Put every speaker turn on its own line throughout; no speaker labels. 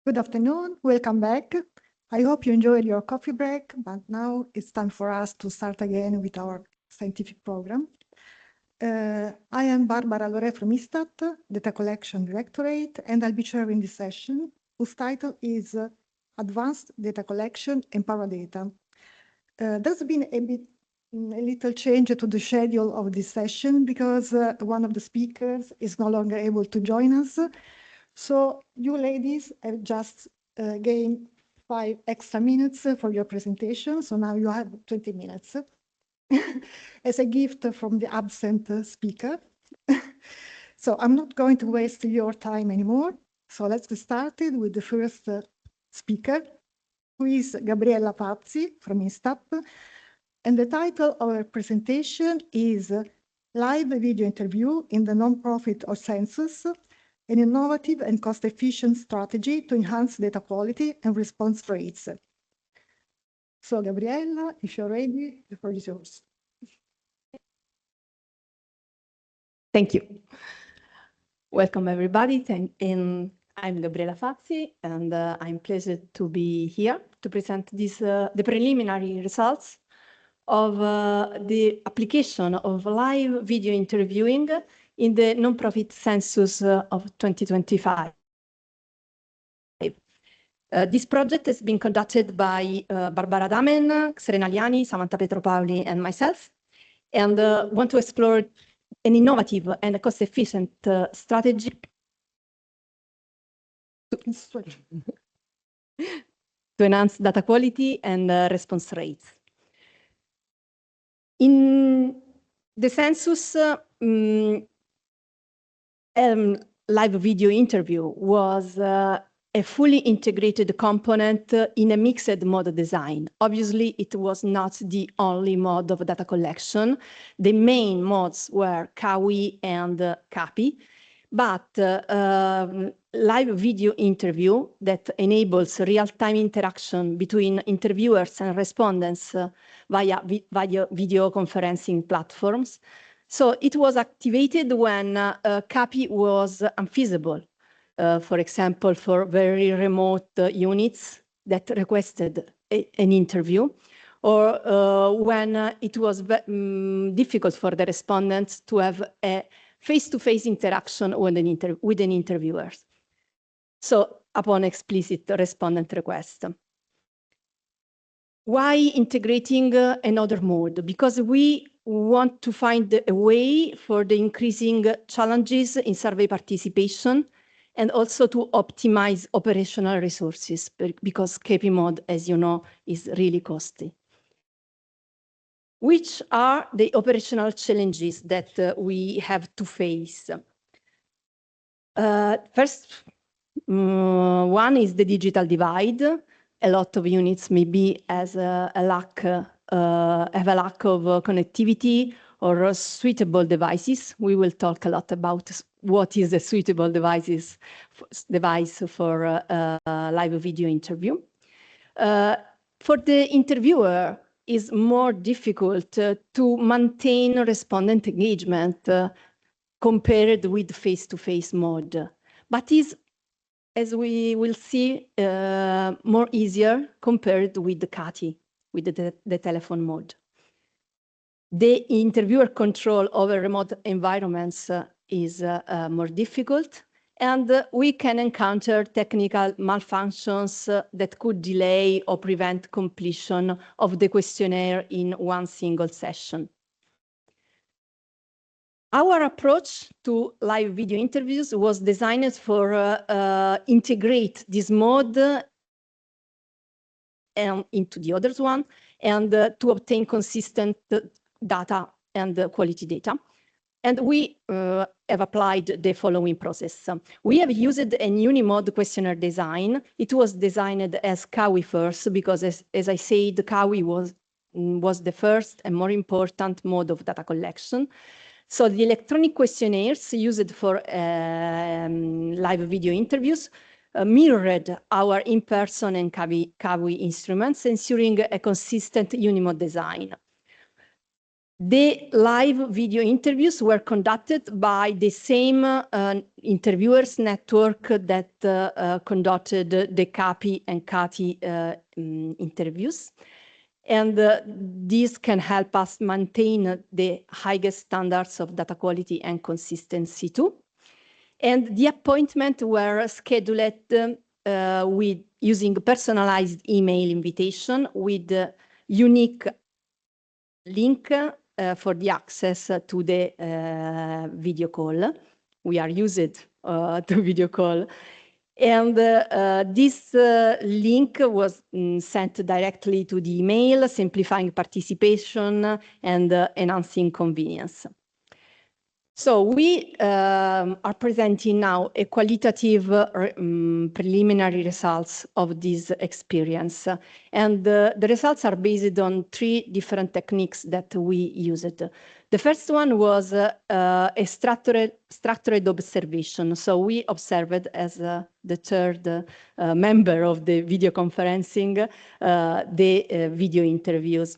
Good afternoon, welcome back. I hope you enjoyed your coffee break, but now it's time for us to start again with our scientific program. I am Barbara Lore from ISTAT, Data Collection Directorate, and I'll be chairing this session, whose title is Advanced Data Collection and Paradata. There's been a little change to the schedule of this session because one of the speakers is no longer able to join us. So you ladies have just gained 5 extra minutes for your presentation. So now you have 20 minutes as a gift from the absent speaker. So I'm not going to waste your time anymore. So let's get started with the first speaker, who is Gabriella Pazzi from ISTAP. And the title of her presentation is Live Video Interview in the Nonprofit or Census, an innovative and cost-efficient strategy to enhance data quality and response rates. So, Gabriella, if you're ready, the floor is yours.
Thank you. Welcome, everybody. I'm Gabriella Fazzi, and I'm pleased to be here to present the preliminary results of the application of live video interviewing in the nonprofit census of 2025. This project has been conducted by Barbara Damen, Serena Liani, Samantha Petropaoli, and myself, and want to explore an innovative and cost-efficient strategy to enhance data quality and response rates. In the census, live video interview was a fully integrated component in a mixed mode design. Obviously, it was not the only mode of data collection. The main modes were CAWI and CAPI, but live video interview that enables real-time interaction between interviewers and respondents via video conferencing platforms. So it was activated when CAPI was unfeasible. For example, for very remote units that requested an interview, or when it was difficult for the respondents to have a face-to-face interaction with an interviewer. So upon explicit respondent request. Why integrating another mode? Because we want to find a way for the increasing challenges in survey participation, and also to optimize operational resources, because KP mode, as you know, is really costly. Which are the operational challenges that we have to face? First, one is the digital divide. A lot of units maybe have a lack of connectivity or suitable devices. We will talk a lot about what is a suitable device for live video interview. For the interviewer, it's more difficult to maintain respondent engagement compared with face-to-face mode, but is, as we will see, more easier compared with the CATI, with the telephone mode. The interviewer control over remote environments is more difficult, and we can encounter technical malfunctions that could delay or prevent completion of the questionnaire in one single session. Our approach to live video interviews was designed for integrate this mode into the others one, and to obtain consistent data and quality data. And we have applied the following process. We have used an unimode questionnaire design. It was designed as CAWI first, because as I said, the CAWI was the first and more important mode of data collection. So the electronic questionnaires used for live video interviews mirrored our in-person and CAWI instruments, ensuring a consistent unimode design. The live video interviews were conducted by the same interviewers network that conducted the CAPI and CATI interviews. And this can help us maintain the highest standards of data quality and consistency too. And the appointments were scheduled with using personalized email invitation with unique link for the access to the video call. We are used to video call. And this link was sent directly to the email, simplifying participation and enhancing convenience. So we are presenting now a qualitative preliminary results of this experience. And the results are based on 3 different techniques that we used. The first one was a structured observation. So we observed as the third member of the video conferencing, the video interviews.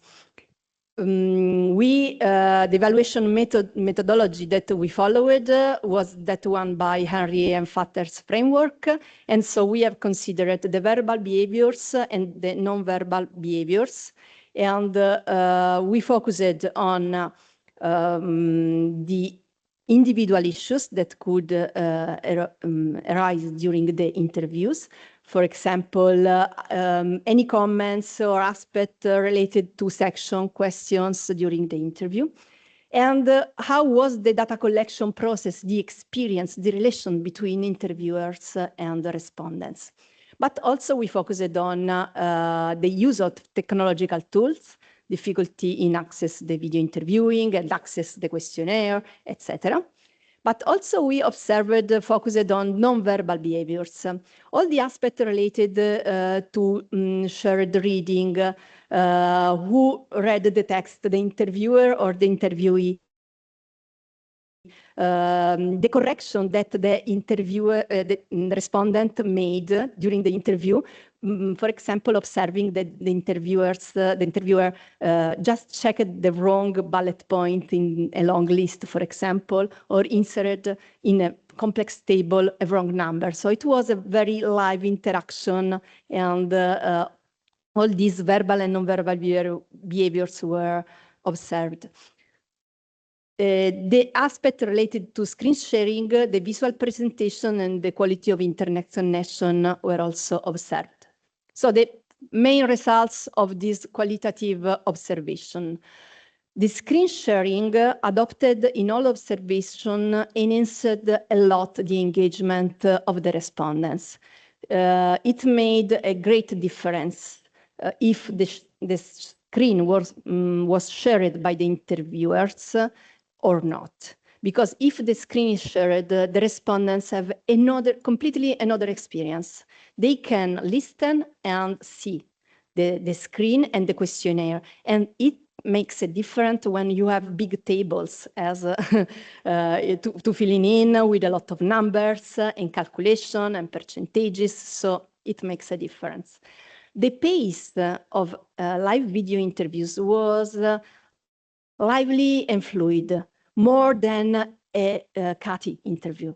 The evaluation methodology that we followed was that one by Henry and Fatter's framework. And so we have considered the verbal behaviors and the non-verbal behaviors. And we focused on the individual issues that could arise during the interviews. For example, any comments or aspect related to section questions during the interview. And how was the data collection process, the experience, the relation between interviewers and the respondents. But also we focused on the use of technological tools, difficulty in access the video interviewing and access the questionnaire, etc. But also we observed, focused on non-verbal behaviors. All the aspects related to shared reading, who read the text, the interviewer or the interviewee, the correction that the interviewer, the respondent made during the interview. For example, observing that the interviewer just checked the wrong bullet point in a long list, for example, or inserted in a complex table a wrong number. So it was a very live interaction, and all these verbal and non-verbal behaviors were observed. The aspect related to screen sharing, the visual presentation, and the quality of internet connection were also observed. So the main results of this qualitative observation. The screen sharing adopted in all observation enhanced a lot the engagement of the respondents. It made a great difference if the screen was shared by the interviewers or not. Because if the screen is shared, the respondents have completely another experience. They can listen and see the screen and the questionnaire. And it makes a difference when you have big tables as to filling in with a lot of numbers and calculation and percentages. So it makes a difference. The pace of live video interviews was lively and fluid, more than a CATI interview.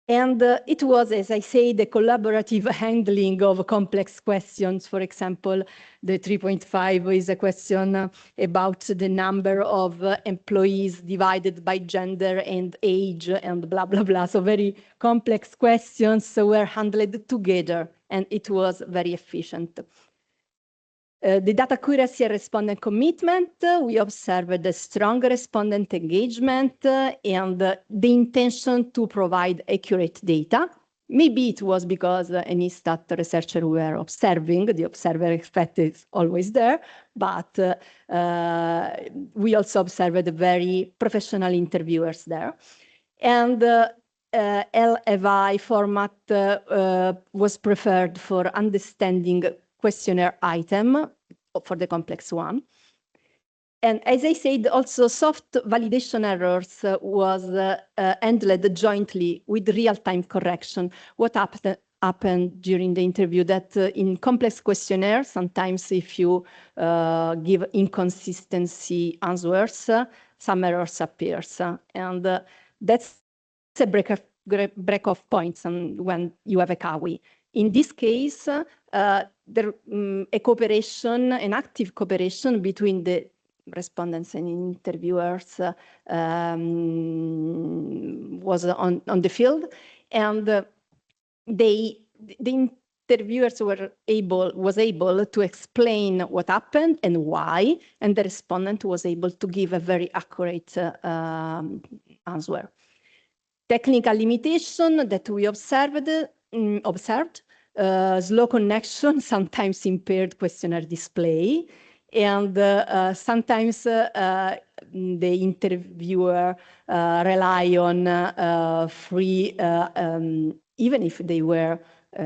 And it was, as I say, the collaborative handling of complex questions. For example, the 3.5 is a question about the number of employees divided by gender and age and blah, blah, blah. So very complex questions were handled together, and it was very efficient. The data accuracy and respondent commitment, we observed a strong respondent engagement and the intention to provide accurate data. Maybe it was because any stat researcher were observing, the observer effect is always there, but we also observed very professional interviewers there. And LFI format was preferred for understanding questionnaire item for the complex one. And as I said, also soft validation errors was handled jointly with real-time correction. What happened during the interview that in complex questionnaires, sometimes if you give inconsistency answers, some errors appears. And that's a break-off point when you have a CAWI. In this case, there a cooperation, an active cooperation between the respondents and interviewers was on the field, and the interviewers was able to explain what happened and why, and the respondent was able to give a very accurate answer. Technical limitation that we observed, slow connection, sometimes impaired questionnaire display, and sometimes the interviewer rely on free, even if they were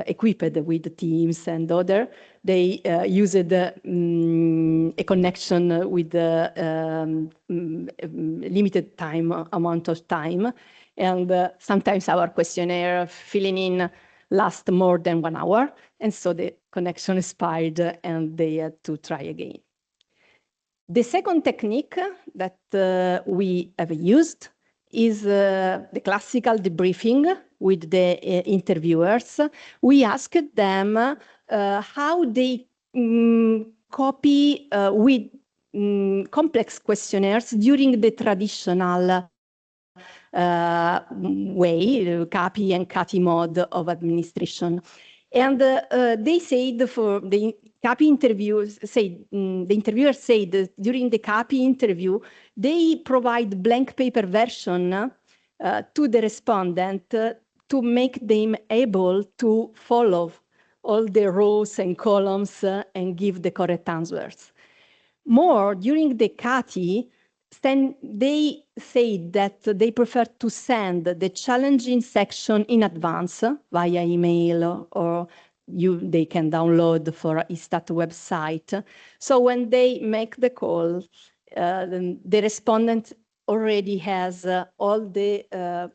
equipped with Teams and other, they used a connection with limited amount of time. And sometimes our questionnaire filling in lasts more than 1 hour. And so the connection expired and they had to try again. The second technique that we have used is the classical debriefing with the interviewers. We asked them how they copy with complex questionnaires during the traditional way, CAPI and CATI mode of administration. And they said for the CAPI interviews, the interviewer said that during the CAPI interview, they provide blank paper version to the respondent to make them able to follow all the rows and columns and give the correct answers. More, during the CATI, they say that they prefer to send the challenging section in advance via email, or they can download for EEStat website. So when they make the call, the respondent already has all the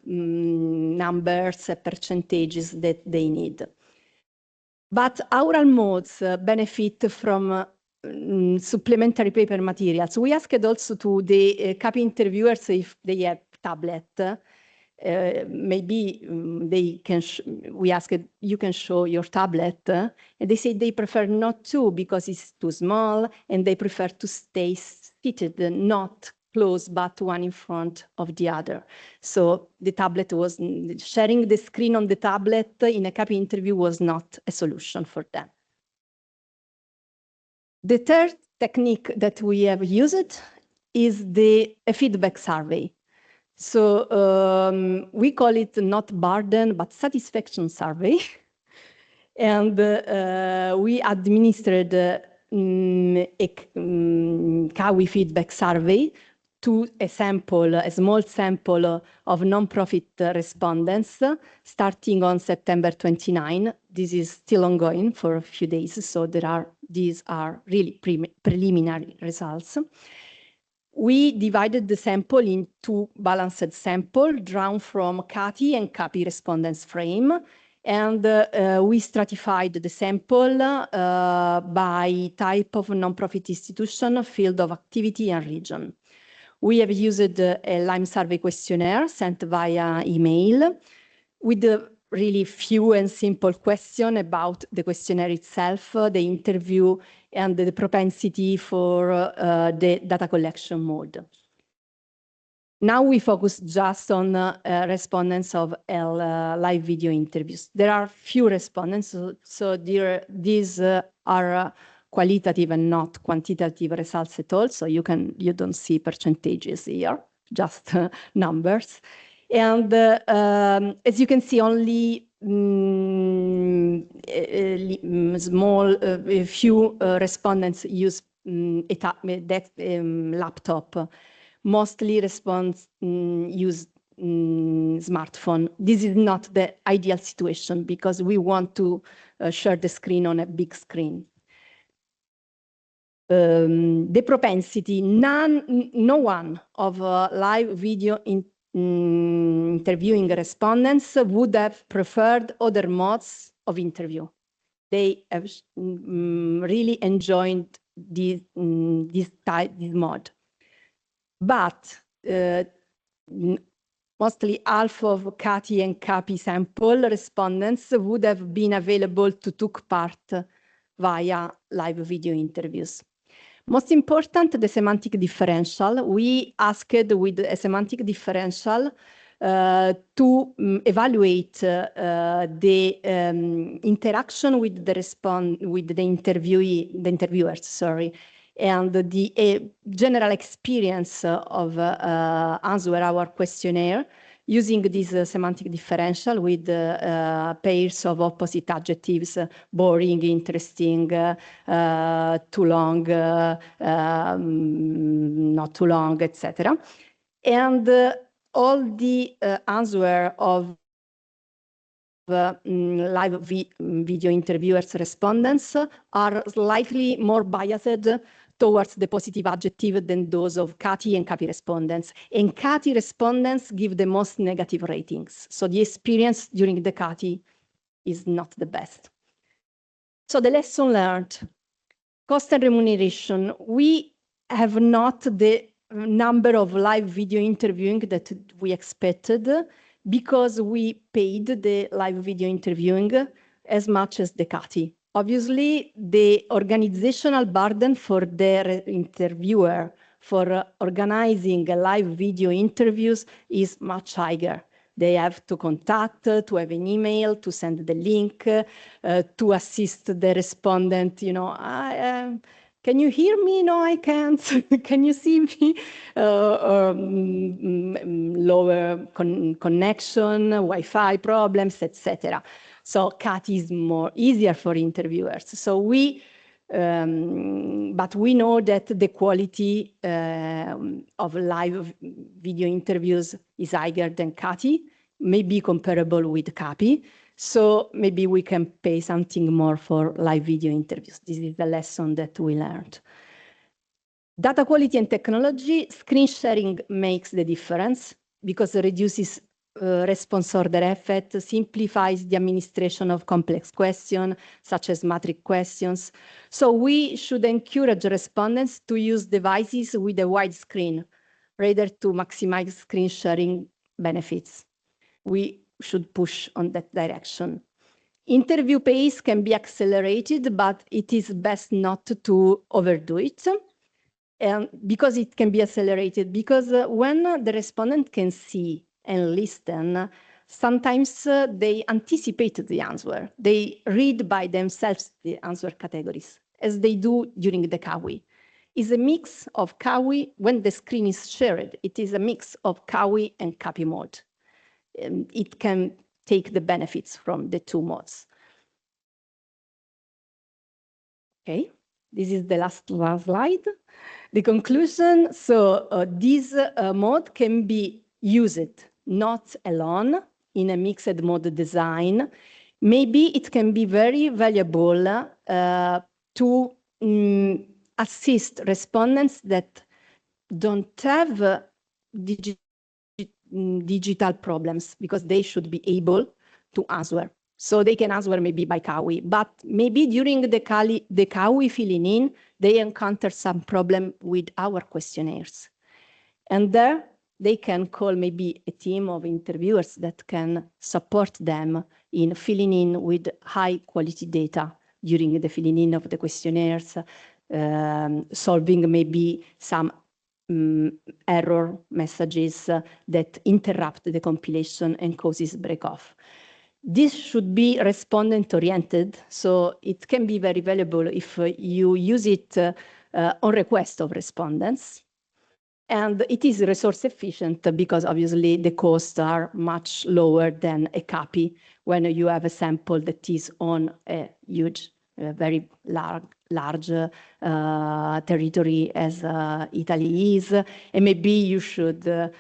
numbers, percentages that they need. But oral modes benefit from supplementary paper materials. We asked also to the CAPI interviewers if they have tablet. Maybe they can. We asked, you can show your tablet, and they say they prefer not to because it's too small, and they prefer to stay seated, not close, but one in front of the other. So the tablet was sharing the screen on the tablet in a CAPI interview was not a solution for them. The third technique that we have used is a feedback survey. So we call it not burden, but satisfaction survey. And we administered a CAWI feedback survey to a small sample of nonprofit respondents starting on September 29. This is still ongoing for a few days, so these are really preliminary results. We divided the sample into balanced sample drawn from CATI and CAPI respondents frame, and we stratified the sample by type of nonprofit institution, field of activity, and region. We have used a Lime survey questionnaire sent via email with a really few and simple questions about the questionnaire itself, the interview, and the propensity for the data collection mode. Now we focus just on respondents of live video interviews. There are few respondents, so these are qualitative and not quantitative results at all. So you don't see percentages here, just numbers. And as you can see, only a few respondents use laptop. Mostly response use smartphone. This is not the ideal situation because we want to share the screen on a big screen. The propensity, no one of live video interviewing respondents would have preferred other modes of interview. They have really enjoyed this mode. But mostly half of CATI and CAPI sample respondents would have been available to take part via live video interviews. Most important, the semantic differential. We asked with a semantic differential to evaluate the interaction with the interviewers, and the general experience of answer our questionnaire using this semantic differential with pairs of opposite adjectives, boring, interesting, too long, not too long, etc. And all the answer of live video interviewers respondents are slightly more biased towards the positive adjective than those of CATI and CAPI respondents. And CATI respondents give the most negative ratings. So the experience during the CATI is not the best. So the lesson learned, cost and remuneration. We have not the number of live video interviewing that we expected because we paid the live video interviewing as much as the CATI. Obviously, the organizational burden for the interviewer for organizing live video interviews is much higher. They have to contact, to have an email, to send the link, to assist the respondent, you know, can you hear me? No, I can't. Can you see me? Lower connection, Wi-Fi problems, etc. So CATI is more easier for interviewers. So but we know that the quality of live video interviews is higher than CATI, maybe comparable with CAPI. So maybe we can pay something more for live video interviews. This is the lesson that we learned. Data quality and technology, screen sharing makes the difference because it reduces response order effect, simplifies the administration of complex questions, such as matrix questions. So we should encourage respondents to use devices with a wide screen, rather to maximize screen sharing benefits. We should push on that direction. Interview pace can be accelerated, but it is best not to overdo it. And because it can be accelerated, because when the respondent can see and listen, sometimes they anticipate the answer. They read by themselves the answer categories, as they do during the CAWI. It's a mix of CAWI, when the screen is shared, it is a mix of CAWI and CAPI mode. It can take the benefits from the two modes. Okay, this is the last slide. The conclusion, so this mode can be used not alone in a mixed mode design. Maybe it can be very valuable to assist respondents that don't have digital problems, because they should be able to answer. So they can answer maybe by CAWI, but maybe during the CAWI filling in, they encounter some problem with our questionnaires. And there they can call maybe a team of interviewers that can support them in filling in with high quality data during the filling in of the questionnaires, solving maybe some error messages that interrupt the compilation and causes break-off. This should be respondent-oriented, so it can be very valuable if you use it on request of respondents. And it is resource efficient because obviously the costs are much lower than a CAPI when you have a sample that is on a huge, very large territory as Italy is. And maybe you should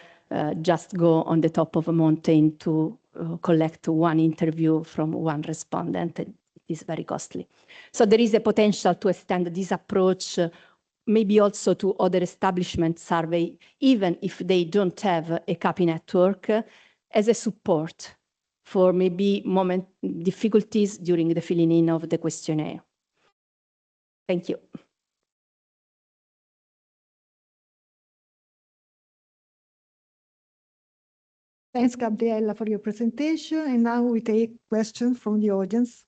just go on the top of a mountain to collect one interview from one respondent. It is very costly. So there is a potential to extend this approach maybe also to other establishment survey, even if they don't have a CAPI network, as a support for maybe difficulties during the filling in of the questionnaire. Thank you.
Thanks, Gabriella, for your presentation. And now we take questions from the audience.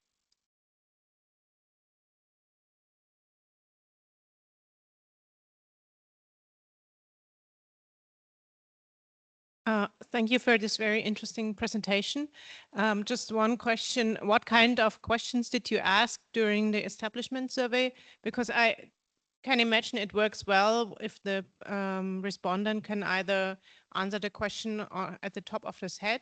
Thank you for this very interesting presentation. Just one question. What kind of questions did you ask during the establishment survey? Because I can imagine it works well if the respondent can either answer the question at the top of his head,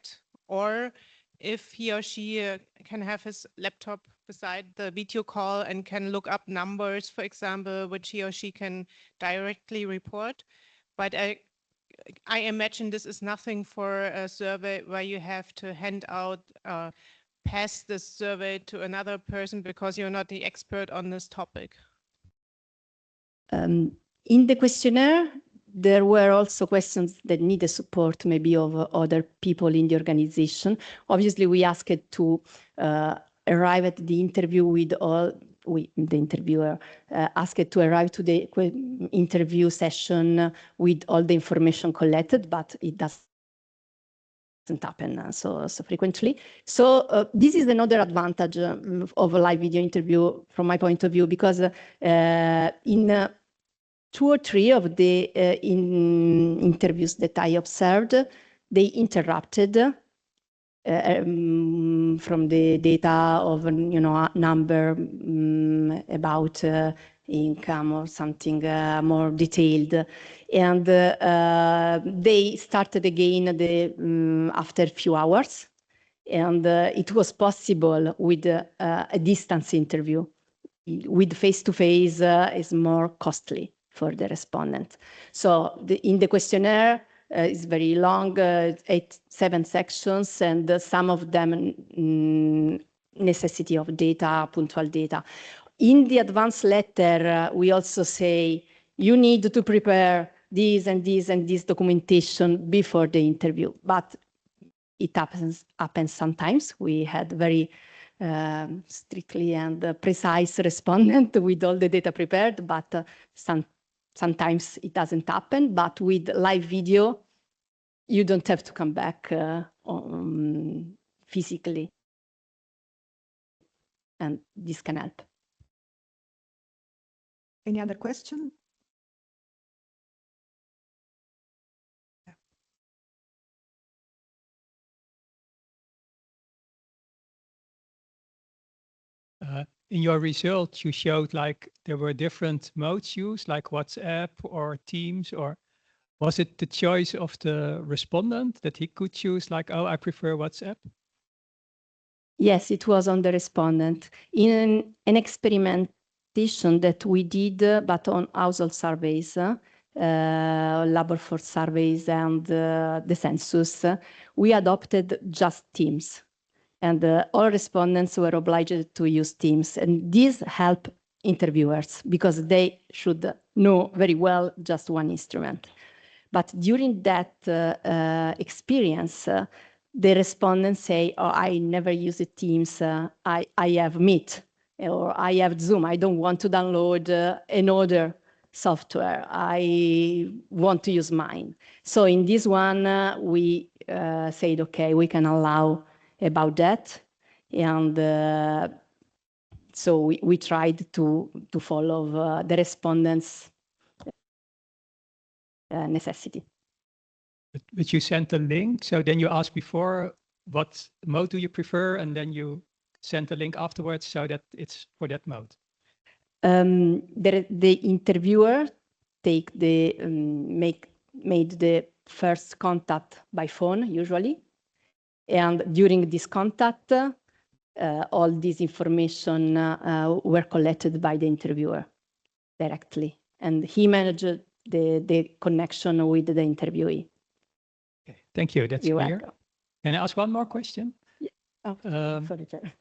or if he or she can have his laptop beside the video call and can look up numbers, for example, which he or she can directly report. But I imagine this is nothing for a survey where you have to hand out, pass this survey to another person because you're not the expert on this topic.
In the questionnaire, there were also questions that needed support maybe of other people in the organization. Obviously, we asked to arrive at the interview with the interviewer asked to arrive to the interview session with all the information collected, but it doesn't happen so frequently. So this is another advantage of a live video interview from my point of view, because in 2 or 3 of the interviews that I observed, they interrupted from the data of, a number about income or something more detailed. And they started again after a few hours. And it was possible with a distance interview. With face-to-face is more costly for the respondent. So in the questionnaire, it's very long, 7 sections, and some of them necessity of data, punctual data. In the advance letter, we also say you need to prepare this and this and this documentation before the interview. But it happens sometimes. We had very strictly and precise respondent with all the data prepared, but sometimes it doesn't happen. But with live video, you don't have to come back physically, and this can help.
Any other question?
In your results, you showed like there were different modes used, like WhatsApp or Teams, or was it the choice of the respondent that he could choose, like, oh, I prefer WhatsApp?
Yes, it was on the respondent. In an experimentation that we did, but on household surveys, labor force surveys, and the census, we adopted just Teams. And all respondents were obliged to use Teams. And this helped interviewers because they should know very well just one instrument. But during that experience, the respondents say, oh, I never use Teams. I have Meet or I have Zoom. I don't want to download another software. I want to use mine. So in this one, we said, okay, we can allow about that. And so we tried to follow the respondents' necessity.
But you sent a link, so then you asked before, what mode do you prefer? And then you sent a link afterwards so that it's for that mode.
The interviewer made the first contact by phone, usually. And during this contact, all this information were collected by the interviewer directly. And he managed the connection with the interviewee.
Okay, thank you. That's
You're
clear.
welcome.
Can I ask one more question?
Yeah. Oh, sorry, Chair.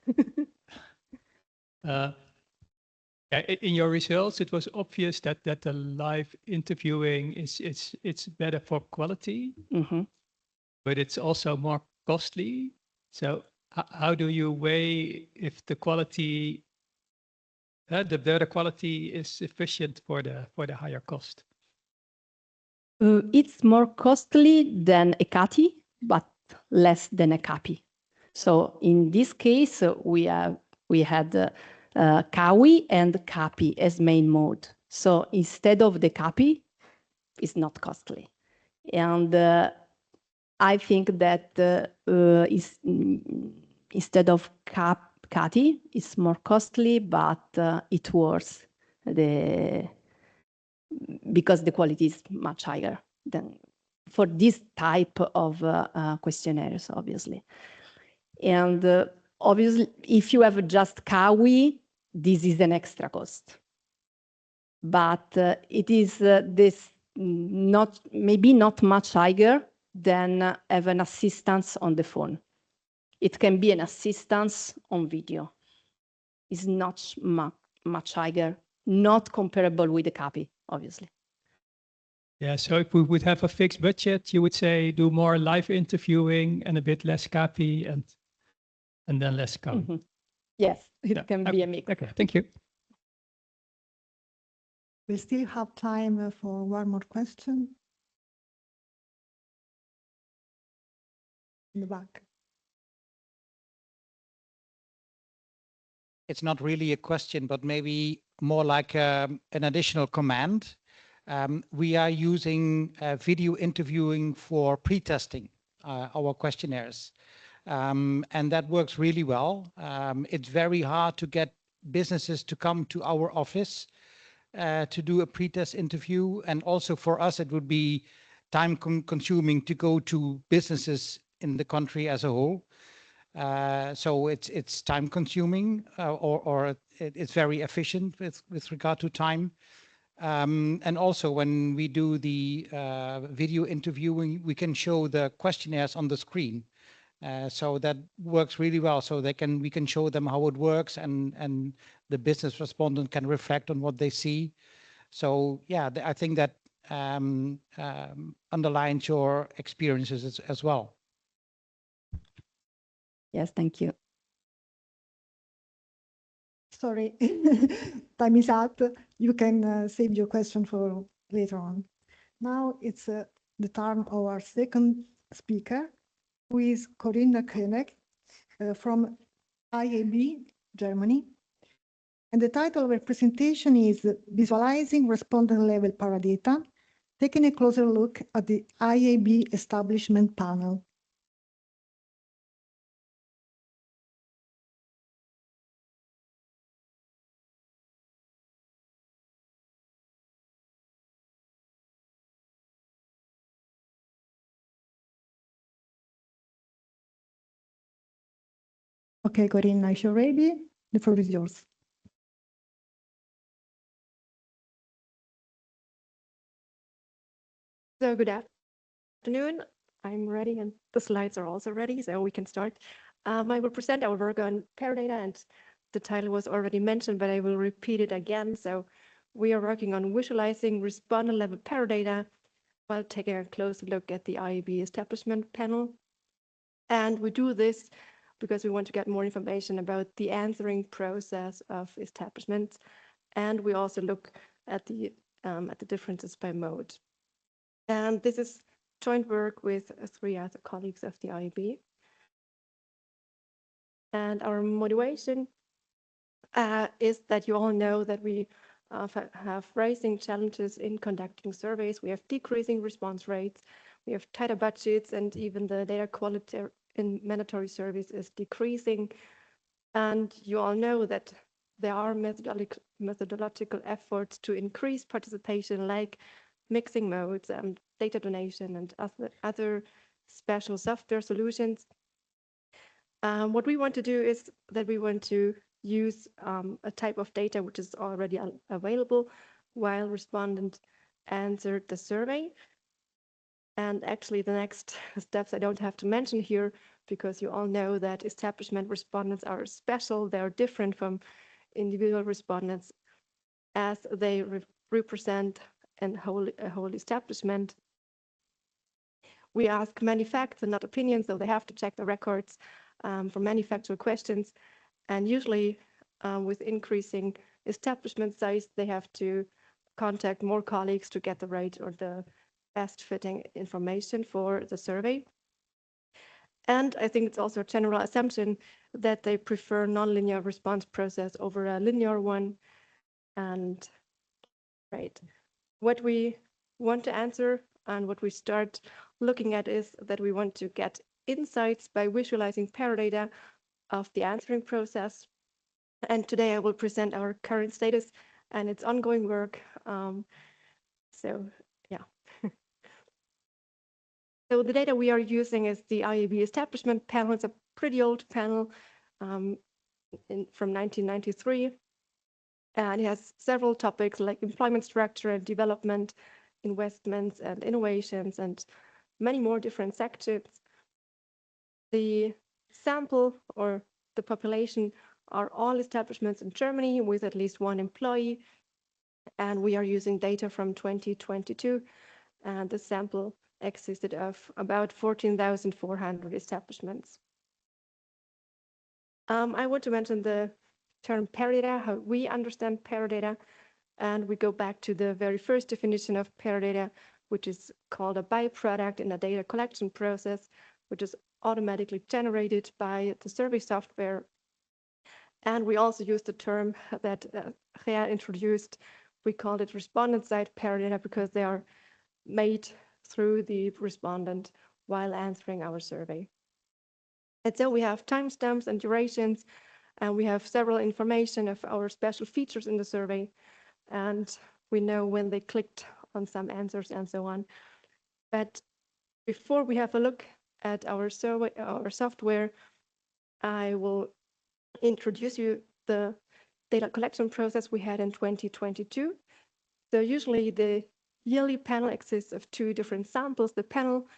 In your results, it was obvious that the live interviewing it's better for quality,
Mm-hmm.
but it's also more costly. So how do you weigh if the quality, the quality is sufficient for the higher cost?
It's more costly than a CATI, but less than a CAPI. So in this case, we had CAWI and CAPI as main mode. So instead of the CAPI, it's not costly. And I think that instead of CATI, it's more costly, but it works because the quality is much higher than for this type of questionnaires, obviously. And obviously, if you have just CAWI, this is an extra cost. But it is maybe not much higher than have an assistance on the phone. It can be an assistance on video. It's not much higher, not comparable with the CAPI, obviously.
Yeah, so if we would have a fixed budget, you would say do more live interviewing and a bit less CAPI and then less CAPI.
Mm-hmm. Yes, it can be a mix.
Okay, thank you.
We still have time for one more question. In the back.
It's not really a question, but maybe more like an additional command. We are using video interviewing for pre-testing our questionnaires. And that works really well. It's very hard to get businesses to come to our office to do a pre-test interview. And also for us, it would be time consuming to go to businesses in the country as a whole. So it's time consuming or it's very efficient with regard to time. And also when we do the video interviewing, we can show the questionnaires on the screen. So that works really well. So we can show them how it works and the business respondent can reflect on what they see. So yeah, I think that underlines your experiences as well.
Yes, thank you.
Sorry, time is up. You can save your question for later on. Now it's the turn of our second speaker, who is Corinna Koenig from IAB, Germany. And the title of her presentation is Visualizing Respondent Level Paradata, taking a closer look at the IAB establishment panel. Okay, Corinna, if you're ready, the floor is yours.
So good afternoon. I'm ready and the slides are also ready, so we can start. I will present our work on Paradata, and the title was already mentioned, but I will repeat it again. So we are working on visualizing respondent level Paradata while taking a closer look at the IAB establishment panel. And we do this because we want to get more information about the answering process of establishments. And we also look at the differences by mode. And this is joint work with 3 other colleagues of the IAB. And our motivation is that you all know that we have rising challenges in conducting surveys. We have decreasing response rates, we have tighter budgets, and even the data quality in mandatory surveys is decreasing. And you all know that there are methodological efforts to increase participation, like mixing modes and data donation and other special software solutions. What we want to do is that we want to use a type of data which is already available while respondents answered the survey. And actually the next steps I don't have to mention here, because you all know that establishment respondents are special. They're different from individual respondents as they represent a whole establishment. We ask many facts and not opinions, so they have to check the records for many factual questions. And usually with increasing establishment size, they have to contact more colleagues to get the right or the best fitting information for the survey. And I think it's also a general assumption that they prefer nonlinear response process over a linear one. And right, what we want to answer and what we start looking at is that we want to get insights by visualizing paradata of the answering process. And today I will present our current status and its ongoing work. So yeah. So the data we are using is the IAB establishment panel. It's a pretty old panel from 1993. And it has several topics like employment structure and development, investments and innovations, and many more different sections. The sample or the population are all establishments in Germany with at least one employee. And we are using data from 2022. And the sample existed of about 14,400 establishments. I want to mention the term paradata, how we understand paradata. And we go back to the very first definition of paradata, which is called a byproduct in a data collection process, which is automatically generated by the survey software. And we also use the term that Rea introduced. We called it respondent-side paradata because they are made through the respondent while answering our survey. And so we have timestamps and durations, and we have several information of our special features in the survey. And we know when they clicked on some answers and so on. But before we have a look at our survey, our software, I will introduce you the data collection process we had in 2022. So usually the yearly panel consists of two different samples, the panel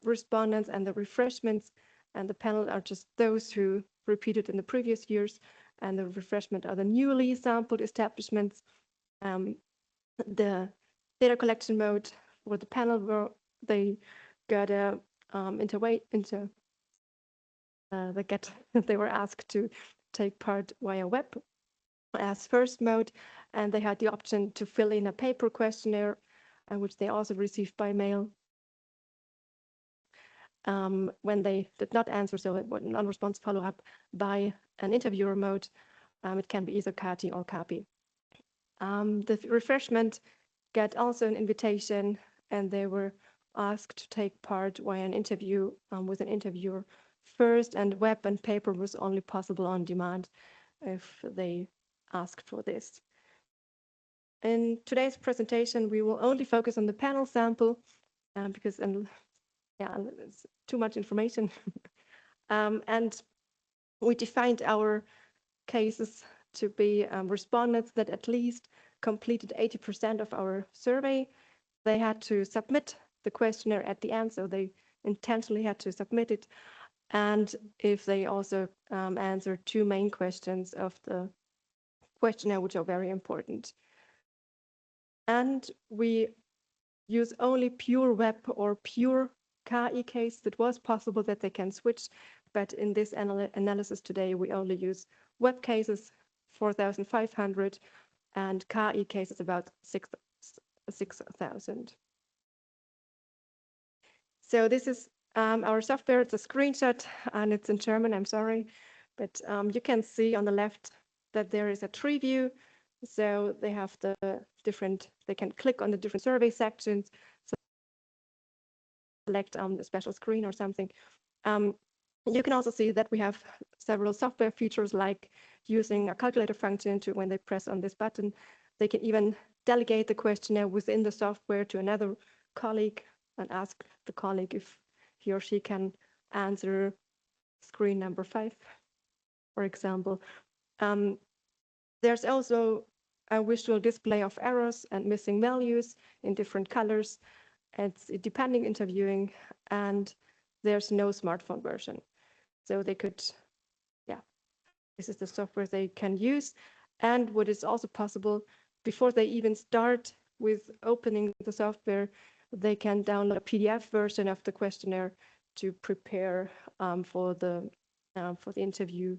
respondents and the refreshments. And the panel are just those who repeated in the previous years, and the refreshment are the newly sampled establishments. The data collection mode for the panel where they got a they were asked to take part via web as first mode, and they had the option to fill in a paper questionnaire, which they also received by mail. When they did not answer, so it was non-response follow-up by an interviewer mode. It can be either CATI or CAPI. The refreshment got also an invitation, and they were asked to take part via an interview with an interviewer first, and web and paper was only possible on demand if they asked for this. In today's presentation, we will only focus on the panel sample because it's too much information. And we defined our cases to be respondents that at least completed 80% of our survey. They had to submit the questionnaire at the end, so they intentionally had to submit it. And if they also answered two main questions of the questionnaire, which are very important. And we use only pure web or pure KI case. It was possible that they can switch, but in this analysis today, we only use web cases, 4,500, and KI cases about 6,000. So this is our software. It's a screenshot, and it's in German, I'm sorry. But you can see on the left that there is a tree view. So they have the different, they can click on the different survey sections, select a special screen or something. You can also see that we have several software features like using a calculator function to, when they press on this button, they can even delegate the questionnaire within the software to another colleague and ask the colleague if he or she can answer screen number 5, for example. There's also a visual display of errors and missing values in different colors. It's depending interviewing, and there's no smartphone version. So they could, this is the software they can use. And what is also possible, before they even start with opening the software, they can download a PDF version of the questionnaire to prepare for the interview.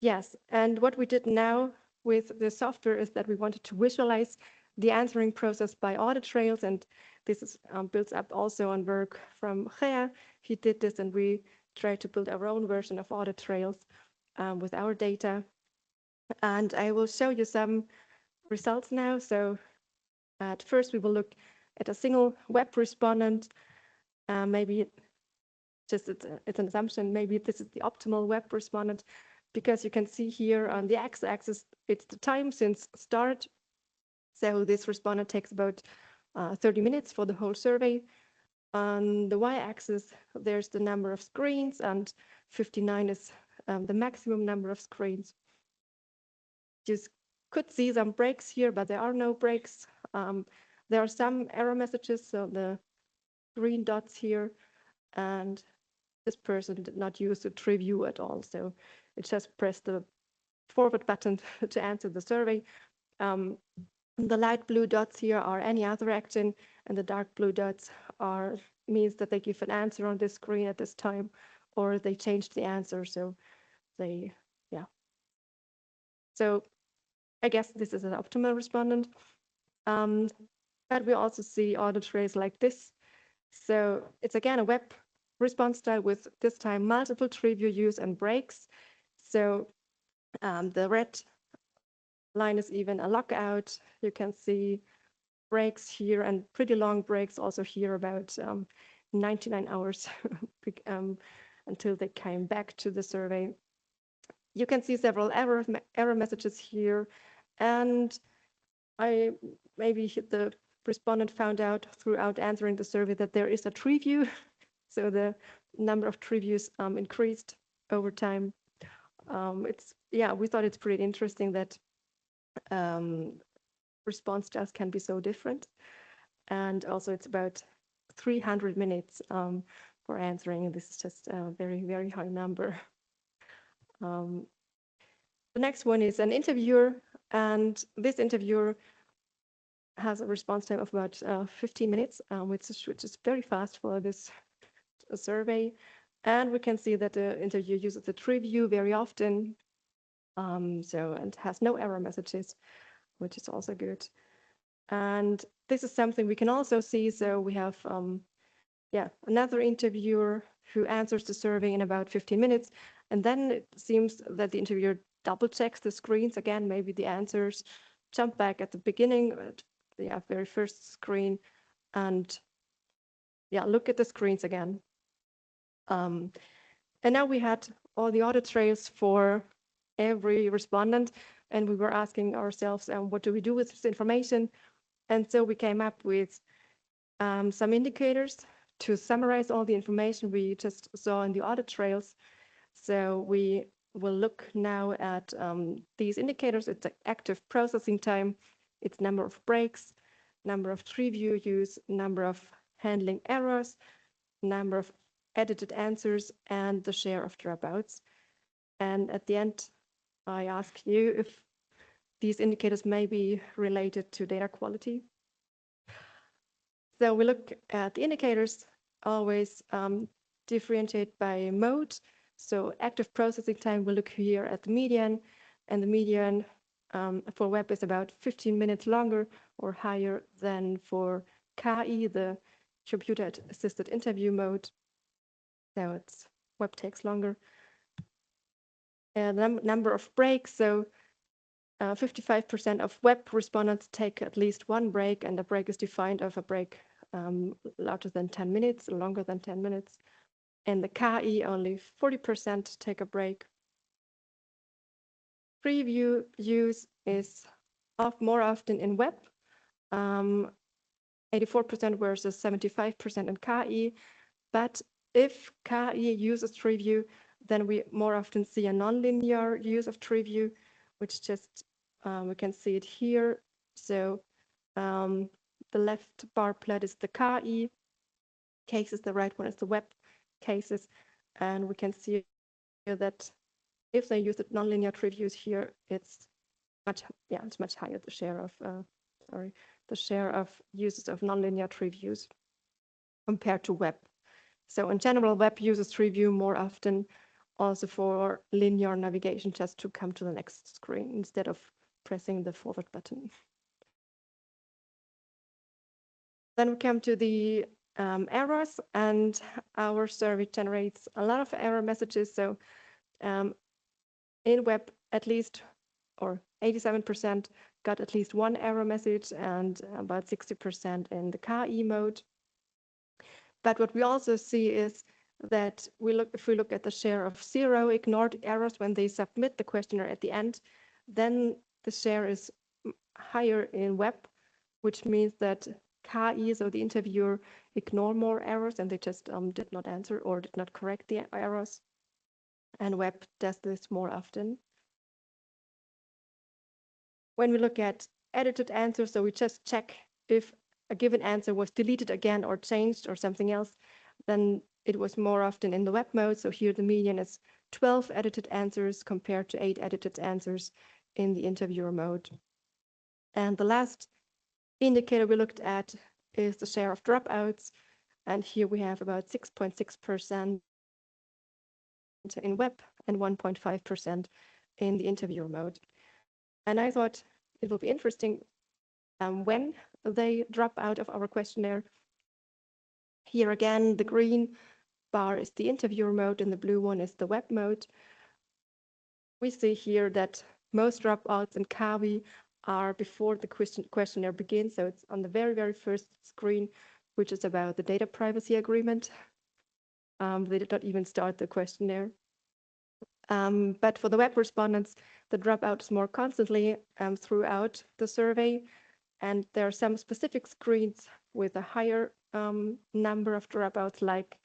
Yes, and what we did now with the software is that we wanted to visualize the answering process by audit trails, and this is builds up also on work from Gea. He did this, and we tried to build our own version of audit trails with our data. And I will show you some results now. So at first, we will look at a single web respondent. Maybe just it's an assumption. Maybe this is the optimal web respondent, because you can see here on the x-axis, it's the time since start. So this respondent takes about 30 minutes for the whole survey. On the y-axis, there's the number of screens, and 59 is the maximum number of screens. You could see some breaks here, but there are no breaks. There are some error messages, so the green dots here, and this person did not use the tree view at all, so it just pressed the forward button to answer the survey. The light blue dots here are any other action, and the dark blue dots means that they give an answer on this screen at this time, or they changed the answer, so they, yeah. So I guess this is an optimal respondent. But we also see audit trails like this. So it's again a web response style with this time multiple tree view use and breaks. So the red line is even a lockout. You can see breaks here and pretty long breaks also here, about 99 hours until they came back to the survey. You can see several error messages here, and maybe the respondent found out throughout answering the survey that there is a tree view, so the number of tree views increased over time. We thought it's pretty interesting that response styles can be so different, and also it's about 300 minutes for answering. This is just a very, very high number. The next one is an interviewer, and this interviewer has a response time of about 15 minutes, which is very fast for this survey. And we can see that the interviewer uses the tree view very often, and has no error messages, which is also good. And this is something we can also see. So we have another interviewer who answers the survey in about 15 minutes, and then it seems that the interviewer double checks the screens again. Maybe the answers jump back at the beginning, the very first screen, and look at the screens again. And now we had all the audit trails for every respondent, and we were asking ourselves, what do we do with this information? And so we came up with some indicators to summarize all the information we just saw in the audit trails. So we will look now at these indicators. It's active processing time, it's number of breaks, number of tree view use, number of handling errors, number of edited answers, and the share of dropouts. And at the end, I ask you if these indicators may be related to data quality. So we look at the indicators, always differentiate by mode. So active processing time, we look here at the median, and the median for web is about 15 minutes longer or higher than for KI, the computer-assisted interview mode. So it's web takes longer. And the number of breaks, so 55% of web respondents take at least one break, and a break is defined of a break larger than 10 minutes, longer than 10 minutes. And the KI, only 40% take a break. Preview use is more often in web, 84% versus 75% in KI. But if KI uses tree view, then we more often see a nonlinear use of tree view, which just we can see it here. So the left bar plot is the KI cases, the right one is the web cases, and we can see here that if they use the nonlinear tree views here, it's much higher, the share of the share of uses of nonlinear tree views. compared to web. So in general, web uses tree view more often also for linear navigation, just to come to the next screen instead of pressing the forward button. Then we come to the errors, and our survey generates a lot of error messages. So in web, at least, or 87% got at least one error message, and about 60% in the KI mode. But what we also see is that if we look at the share of 0 ignored errors when they submit the questionnaire at the end, then the share is higher in web, which means that KI, so the interviewer, ignore more errors and they just did not answer or did not correct the errors. And web does this more often. When we look at edited answers, so we just check if a given answer was deleted again or changed or something else, then it was more often in the web mode. So here the median is 12 edited answers compared to 8 edited answers in the interviewer mode. And the last indicator we looked at is the share of dropouts. And here we have about 6.6% in web and 1.5% in the interviewer mode. And I thought it will be interesting when they drop out of our questionnaire. Here again, the green bar is the interviewer mode and the blue one is the web mode. We see here that most dropouts in KI are before the questionnaire begins. So it's on the very, very first screen, which is about the data privacy agreement. They did not even start the questionnaire. But for the web respondents, the dropout is more constantly throughout the survey. And there are some specific screens with a higher number of dropouts, like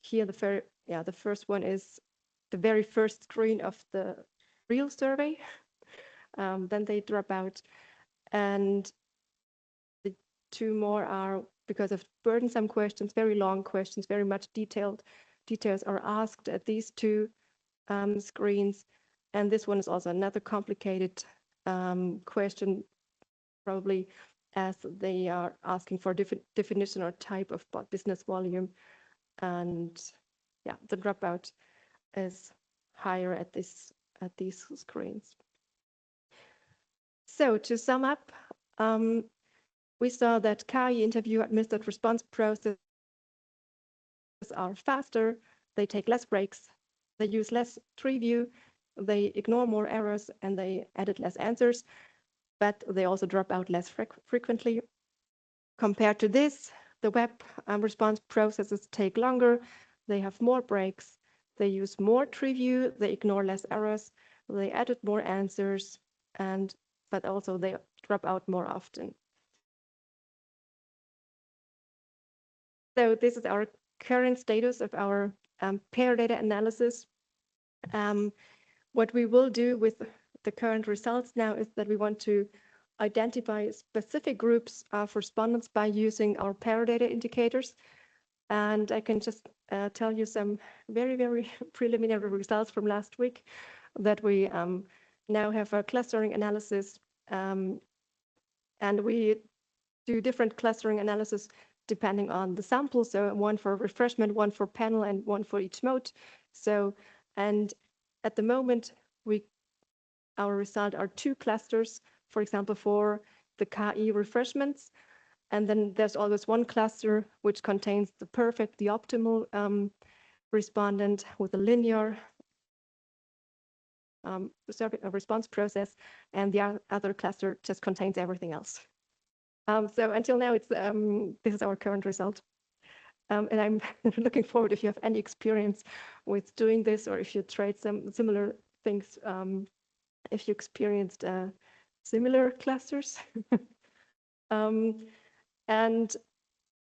here, the first one is the very first screen of the real survey. Then they drop out. And the two more are because of burdensome questions, very long questions, very much details are asked at these two screens. And this one is also another complicated question, probably as they are asking for definition or type of business volume. And yeah, the dropout is higher at these screens. So to sum up, we saw that KI interview administered response processes are faster, they take less breaks, they use less tree view, they ignore more errors, and they edit less answers, but they also drop out less frequently. Compared to this, the web response processes take longer, they have more breaks, they use more tree view, they ignore less errors, they edit more answers, but also they drop out more often. So this is our current status of our pair data analysis. What we will do with the current results now is that we want to identify specific groups of respondents by using our pair data indicators. And I can just tell you some very, very preliminary results from last week, that we now have a clustering analysis, and we do different clustering analysis depending on the sample. So one for refreshment, one for panel, and one for each mode. So, and at the moment, our result are 2 clusters, for example, for the KI refreshments. And then there's always one cluster which contains the optimal respondent with a linear response process, and the other cluster just contains everything else. So until now, this is our current result. And I'm looking forward if you have any experience with doing this, or if you tried some similar things, if you experienced similar clusters. And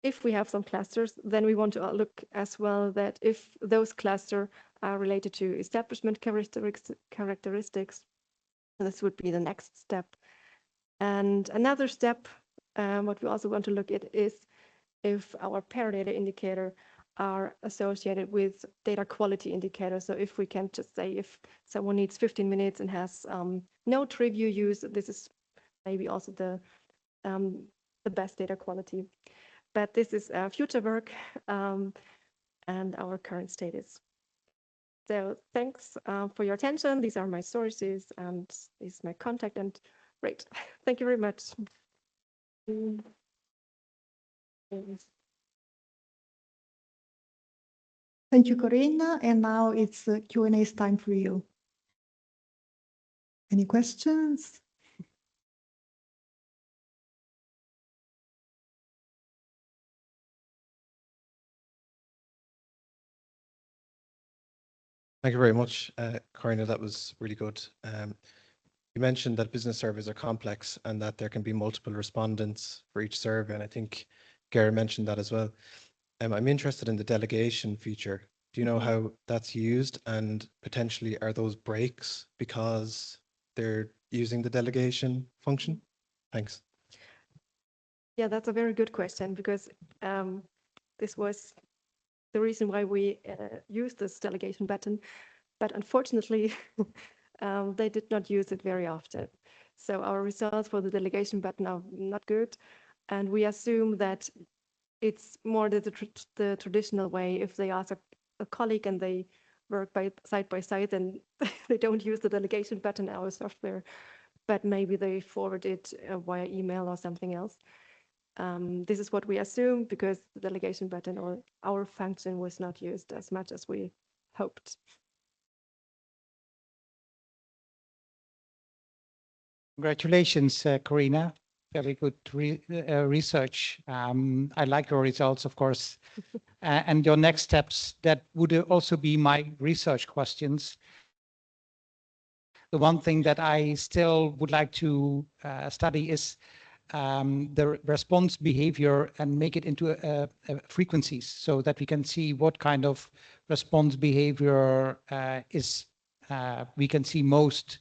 if we have some clusters, then we want to look as well that if those clusters are related to establishment characteristics, this would be the next step. And another step, what we also want to look at is if our pair data indicator are associated with data quality indicators. So if we can just say if someone needs 15 minutes and has no tree view use, this is maybe also the best data quality. but this is future work and our current status. So thanks for your attention. These are my sources and this is my contact, and great. Thank you very much.
Thank you, Corinna. And now it's Q&A time for you. Any questions?
Thank you very much, Corinna. That was really good. You mentioned that business surveys are complex and that there can be multiple respondents for each survey. And I think Gary mentioned that as well. I'm interested in the delegation feature. Do you know how that's used, and potentially are those breaks because they're using the delegation function? Thanks.
Yeah, that's a very good question, because this was the reason why we used this delegation button, but unfortunately they did not use it very often. So our results for the delegation button are not good, and we assume that it's more the traditional way. If they ask a colleague and they work side by side, then they don't use the delegation button in our software, but maybe they forward it via email or something else. This is what we assume, because the delegation button or our function was not used as much as we hoped.
Congratulations, Corinna. Very good research. I like your results, of course. And your next steps, that would also be my research questions. The one thing that I still would like to study is the response behavior and make it into frequencies, so that we can see what kind of response behavior we can see most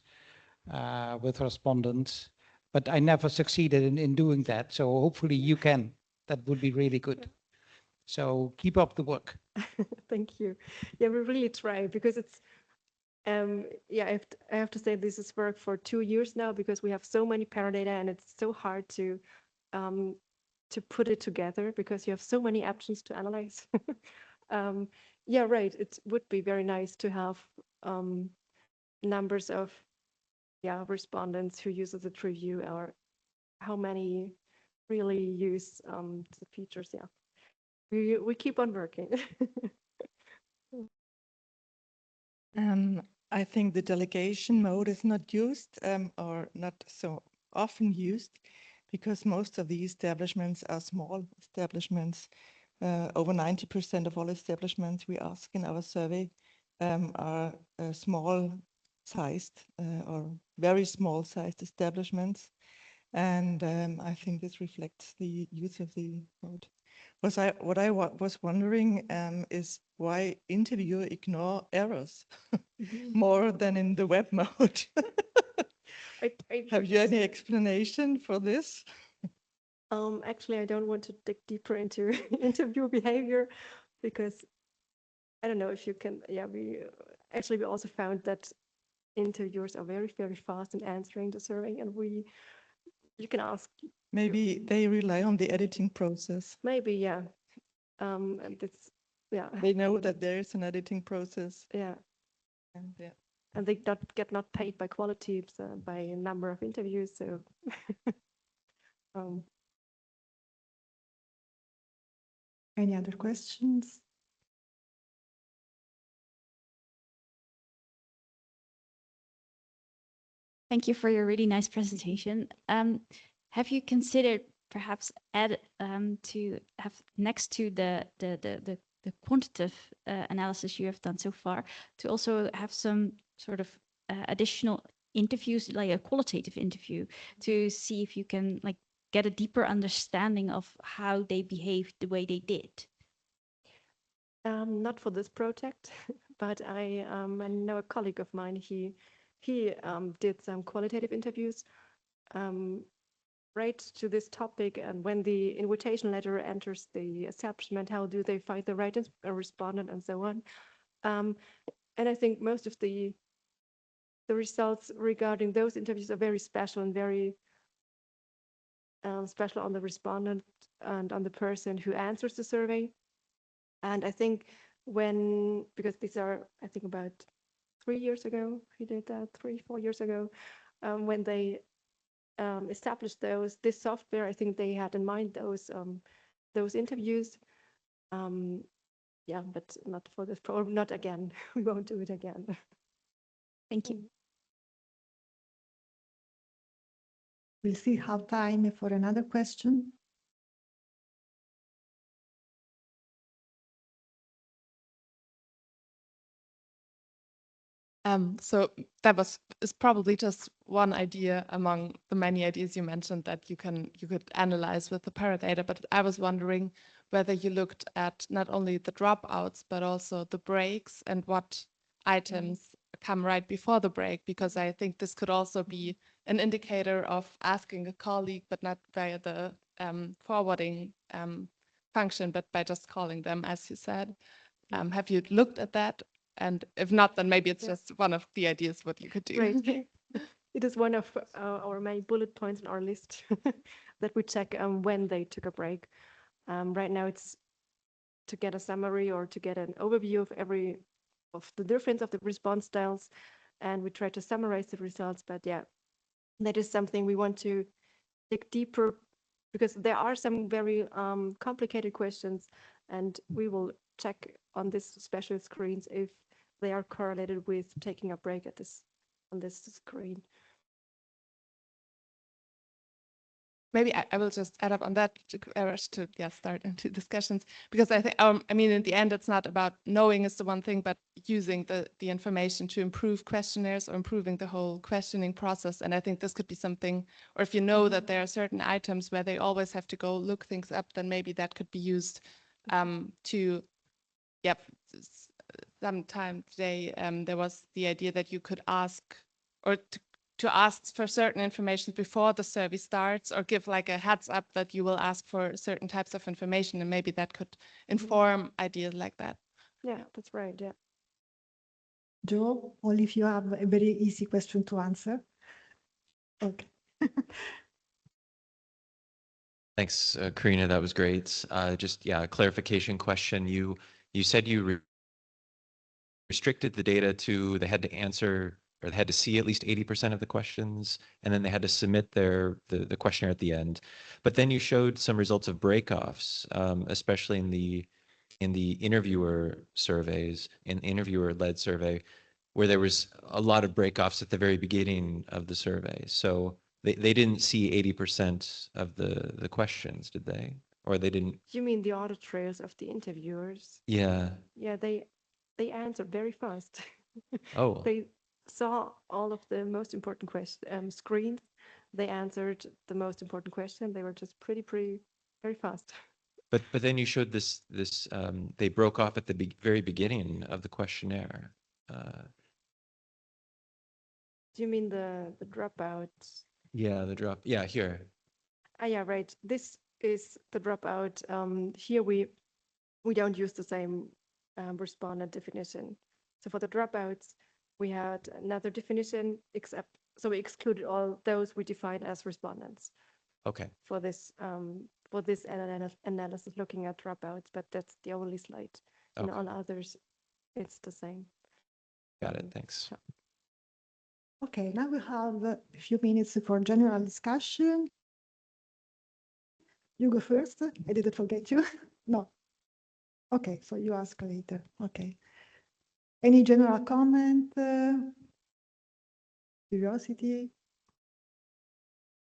with respondents. But I never succeeded in doing that. So hopefully you can. That would be really good. So keep up the work.
Thank you. Yeah, we really try, because it's yeah, I have to say this is work for 2 years now, because we have so many paradata and it's so hard to put it together, because you have so many options to analyze. Yeah, right. It would be very nice to have numbers of respondents who use the review, or how many really use the features. Yeah, we keep on working.
I think the delegation mode is not used or not so often used, because most of the establishments are small establishments. Over 90% of all establishments we ask in our survey are small sized or very small sized establishments. And I think this reflects the use of the mode. What I was wondering is why interviewer ignore errors more than in the web mode. Have you any explanation for this?
Actually, I don't want to dig deeper into interview behavior, because I don't know if you can. Yeah, we also found that interviewers are very, very fast in answering the survey, and you can ask.
Maybe they rely on the editing process.
Maybe, yeah. And it's, yeah.
They know that there is an editing process.
Yeah.
And yeah.
And they get not paid by quality, so by a number of interviews. So.
Any other questions?
Thank you for your really nice presentation. Have you considered perhaps to have, next to the quantitative analysis you have done so far, to also have some sort of additional interviews, like a qualitative interview, to see if you can like get a deeper understanding of how they behaved the way they did?
Not for this project, but I know a colleague of mine. He did some qualitative interviews right to this topic, and when the invitation letter enters the establishment, how do they find the right respondent, and so on. And I think most of the results regarding those interviews are very special and very special on the respondent and on the person who answers the survey. And I think because these are, I think about 3 years ago, we did that 4 years ago, when they established this software, I think they had in mind those interviews. Yeah, but not for this program, not again. We won't do it again.
Thank you.
We'll see have time for another question.
So that is probably just one idea among the many ideas you mentioned that you could analyze with the Paradata. But I was wondering whether you looked at not only the dropouts but also the breaks and what items come right before the break, because I think this could also be an indicator of asking a colleague, but not via the forwarding function, but by just calling them, as you said. Have you looked at that? And if not, then maybe it's just one of the ideas what you could do.
Right. It is one of our main bullet points on our list that we check when they took a break. Right now, it's to get a summary or to get an overview of the difference of the response styles, and we try to summarize the results. But yeah, that is something we want to dig deeper, because there are some very complicated questions, and we will check on these special screens if they are correlated with taking a break on this screen.
Maybe I will just add up on that to start into discussions, because I think I mean, in the end, it's not about knowing is the one thing, but using the information to improve questionnaires or improving the whole questioning process. And I think this could be something, or if you know that there are certain items where they always have to go look things up, then maybe that could be used to, sometime today there was the idea that you could ask or to ask for certain information before the survey starts, or give like a heads up that you will ask for certain types of information, and maybe that could inform ideas like that.
Yeah, that's right. Yeah.
Joe, only if you have a very easy question to answer. Okay.
Thanks, Karina. That was great. Just a clarification question. You said you restricted the data to they had to answer or they had to see at least 80% of the questions, and then they had to submit the questionnaire at the end. But then you showed some results of breakoffs, especially in the interviewer surveys, in interviewer-led survey, where there was a lot of breakoffs at the very beginning of the survey. So they didn't see 80% of the questions, did they? Or they didn't?
You mean the audit trails of the interviewers?
Yeah.
Yeah, they answered very fast.
Oh.
They saw all of the most important screens. They answered the most important question. They were just pretty very fast.
But then you showed this they broke off at the very beginning of the questionnaire.
Do you mean the dropouts?
Yeah, the drop. Yeah, here.
Yeah, right. This is the dropout. Here we don't use the same respondent definition. So for the dropouts, we had another definition, so we excluded all those we defined as respondents.
Okay.
For this analysis looking at dropouts, but that's the only slide.
Okay.
In all others, it's the same.
Got it. Thanks.
So.
Okay, now we have a few minutes for general discussion. You go first. I didn't forget you. No. Okay, so you ask later. Okay. Any general comment? Curiosity?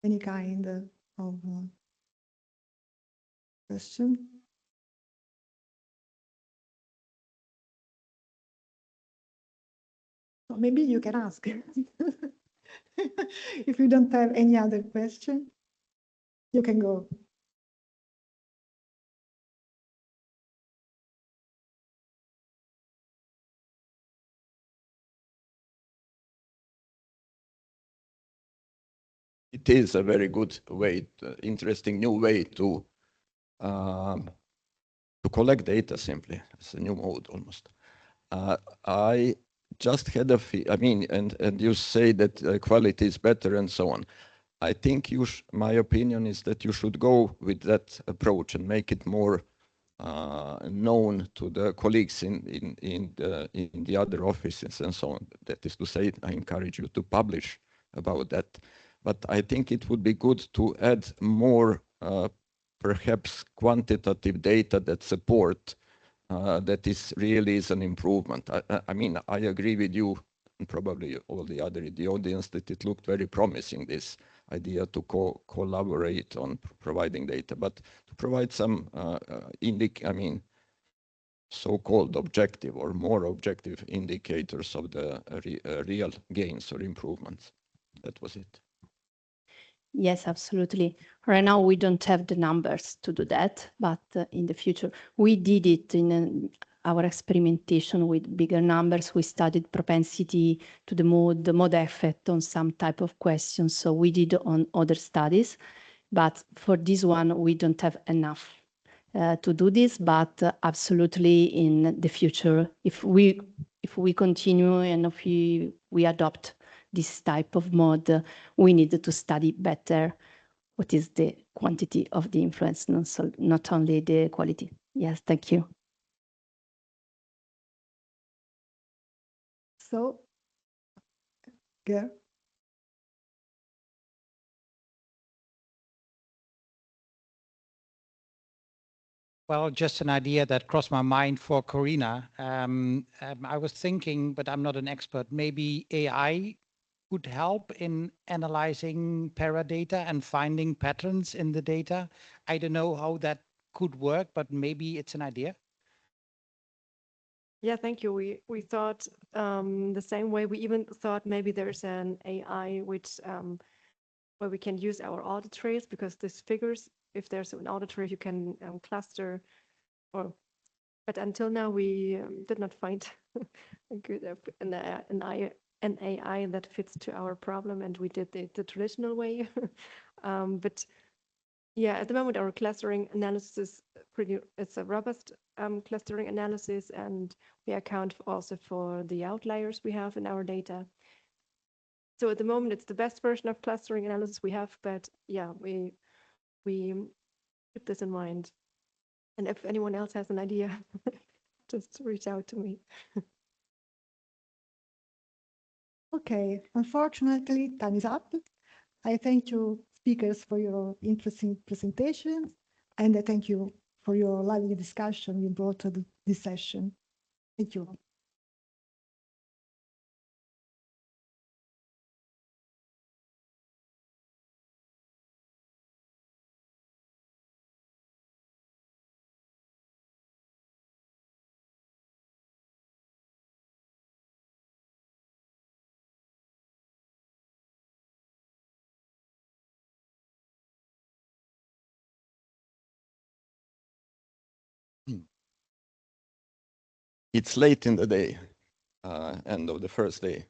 Any kind of question? So maybe you can ask. If you don't have any other question, you can go.
It is a very good way, interesting new way to collect data simply. It's a new mode almost. I just had and you say that quality is better and so on. I think my opinion is that you should go with that approach and make it more known to the colleagues in the other offices and so on. That is to say, I encourage you to publish about that. But I think it would be good to add more perhaps quantitative data that support that is really is an improvement. I mean, I agree with you and probably all the other in the audience that it looked very promising, this idea to collaborate on providing data, but to provide some so-called objective or more objective indicators of the real gains or improvements. That was it.
Yes, absolutely. Right now, we don't have the numbers to do that, but in the future, we did it in our experimentation with bigger numbers. We studied propensity to the mode effect on some type of questions. So we did on other studies, but for this one, we don't have enough to do this, but absolutely in the future, if we continue and if we adopt this type of mode, we need to study better what is the quantity of the influence, not only the quality. Yes, thank you.
So, Ger?
Well, just an idea that crossed my mind for Corina. I was thinking, but I'm not an expert, maybe AI could help in analyzing paradata and finding patterns in the data. I don't know how that could work, but maybe it's an idea.
Yeah, thank you. We thought the same way. We even thought maybe there's an AI which where we can use our audit trails, because this figures if there's an audit trail you can cluster. But until now we did not find a good an AI that fits to our problem, and we did the traditional way. But yeah, at the moment our clustering analysis it's a robust clustering analysis, and we account also for the outliers we have in our data. So at the moment it's the best version of clustering analysis we have, but yeah, we keep this in mind. And if anyone else has an idea, just reach out to me.
Okay, unfortunately, time is up. I thank you, speakers, for your interesting presentations, and I thank you for your lively discussion you brought to this session. Thank you.
It's late in the day, end of the first day.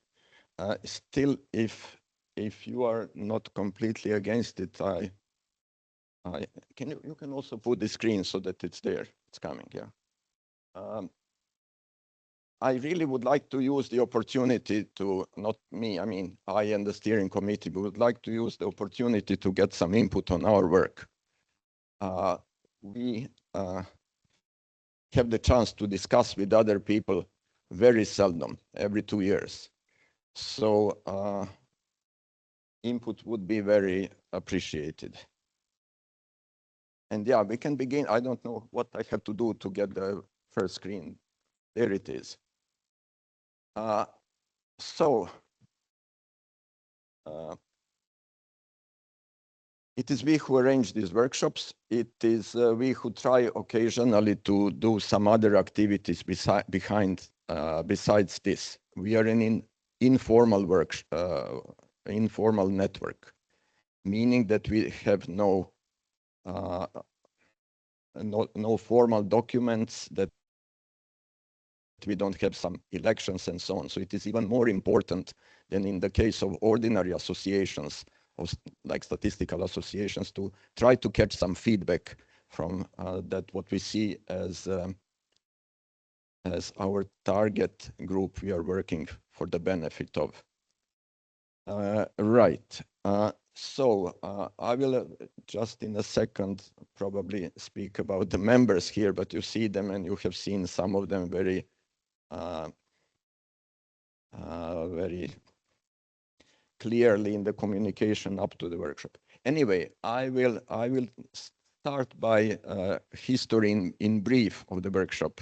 Still, if you are not completely against it, you can also put the screen so that it's there. It's coming, yeah. I really would like to use the opportunity to, not me, I mean, I and the steering committee would like to use the opportunity to get some input on our work. We have the chance to discuss with other people very seldom, every 2 years. So input would be very appreciated. And yeah, we can begin. I don't know what I have to do to get the first screen. There it is. It is we who arrange these workshops. It is we who try occasionally to do some other activities besides this. We are an informal informal network, meaning that we have no formal documents, that we don't have some elections and so on. So it is even more important than in the case of ordinary associations, like statistical associations, to try to catch some feedback from that what we see as our target group we are working for the benefit of. Right. So I will just in a second probably speak about the members here, but you see them and you have seen some of them very very clearly in the communication up to the workshop. Anyway, I will start by history in brief of the workshop.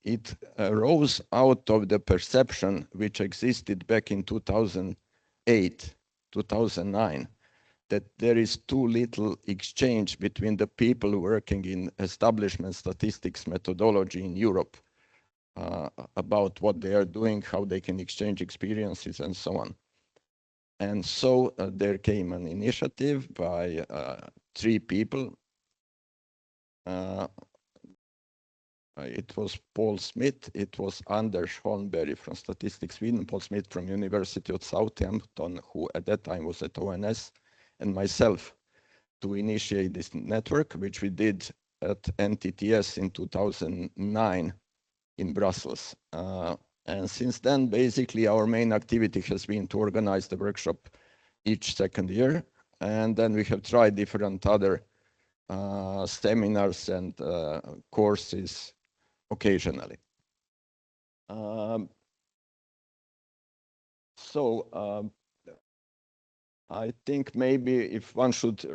It arose out of the perception which existed back in 2008, 2009, that there is too little exchange between the people working in establishment statistics methodology in Europe about what they are doing, how they can exchange experiences, and so on. And so there came an initiative by 3 people. It was Paul Smith, it was Anders Holmberg from Statistics Sweden, Paul Smith from University of Southampton, who at that time was at ONS, and myself to initiate this network, which we did at NTTS in 2009 in Brussels. And since then, basically, our main activity has been to organize the workshop each second year. And then we have tried different other seminars and courses occasionally. I think maybe if one should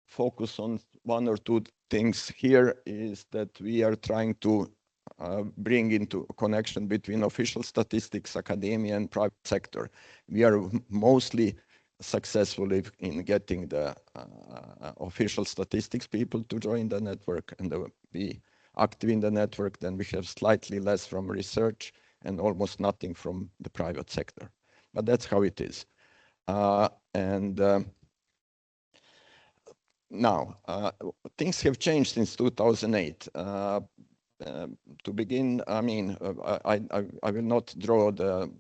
focus on 1 or 2 things here is that we are trying to bring into a connection between official statistics, academia, and private sector. We are mostly successful in getting the official statistics people to join the network and be active in the network. Then we have slightly less from research and almost nothing from the private sector. But that's how it is. Now, things have changed since 2008. To begin, I mean, I will not draw the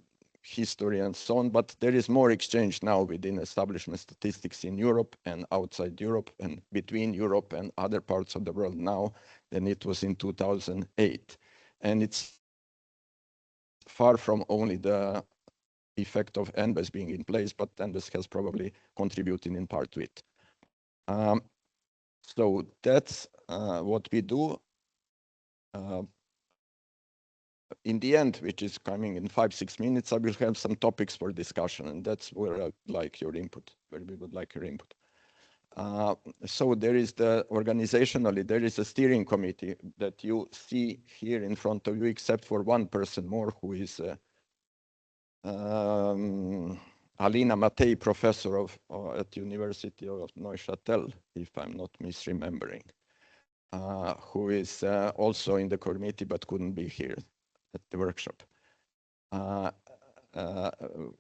history and so on, but there is more exchange now within establishment statistics in Europe and outside Europe and between Europe and other parts of the world now than it was in 2008. And it's far from only the effect of NBES being in place, but NBES has probably contributed in part to it. So that's what we do. In the end, which is coming in 5-6 minutes, I will have some topics for discussion, and that's where I'd like your input, where we would like your input. So there is organizationally, there is a steering committee that you see here in front of you, except for 1 person more, who is Alina Matei, professor at University of Neuchâtel, if I'm not misremembering, who is also in the committee but couldn't be here at the workshop.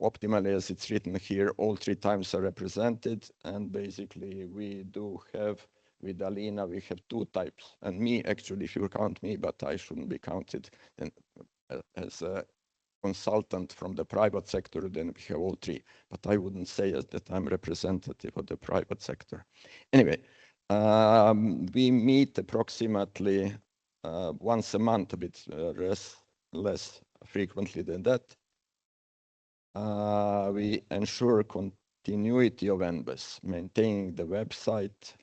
Optimally, as it's written here, all 3 times are represented, and basically we do have, with Alina, we have 2 types, and me, actually, if you count me, but I shouldn't be counted then, as a consultant from the private sector, then we have all 3, but I wouldn't say that I'm representative of the private sector. Anyway, we meet approximately once a month, a bit less frequently than that. We ensure continuity of NBES, maintaining the website,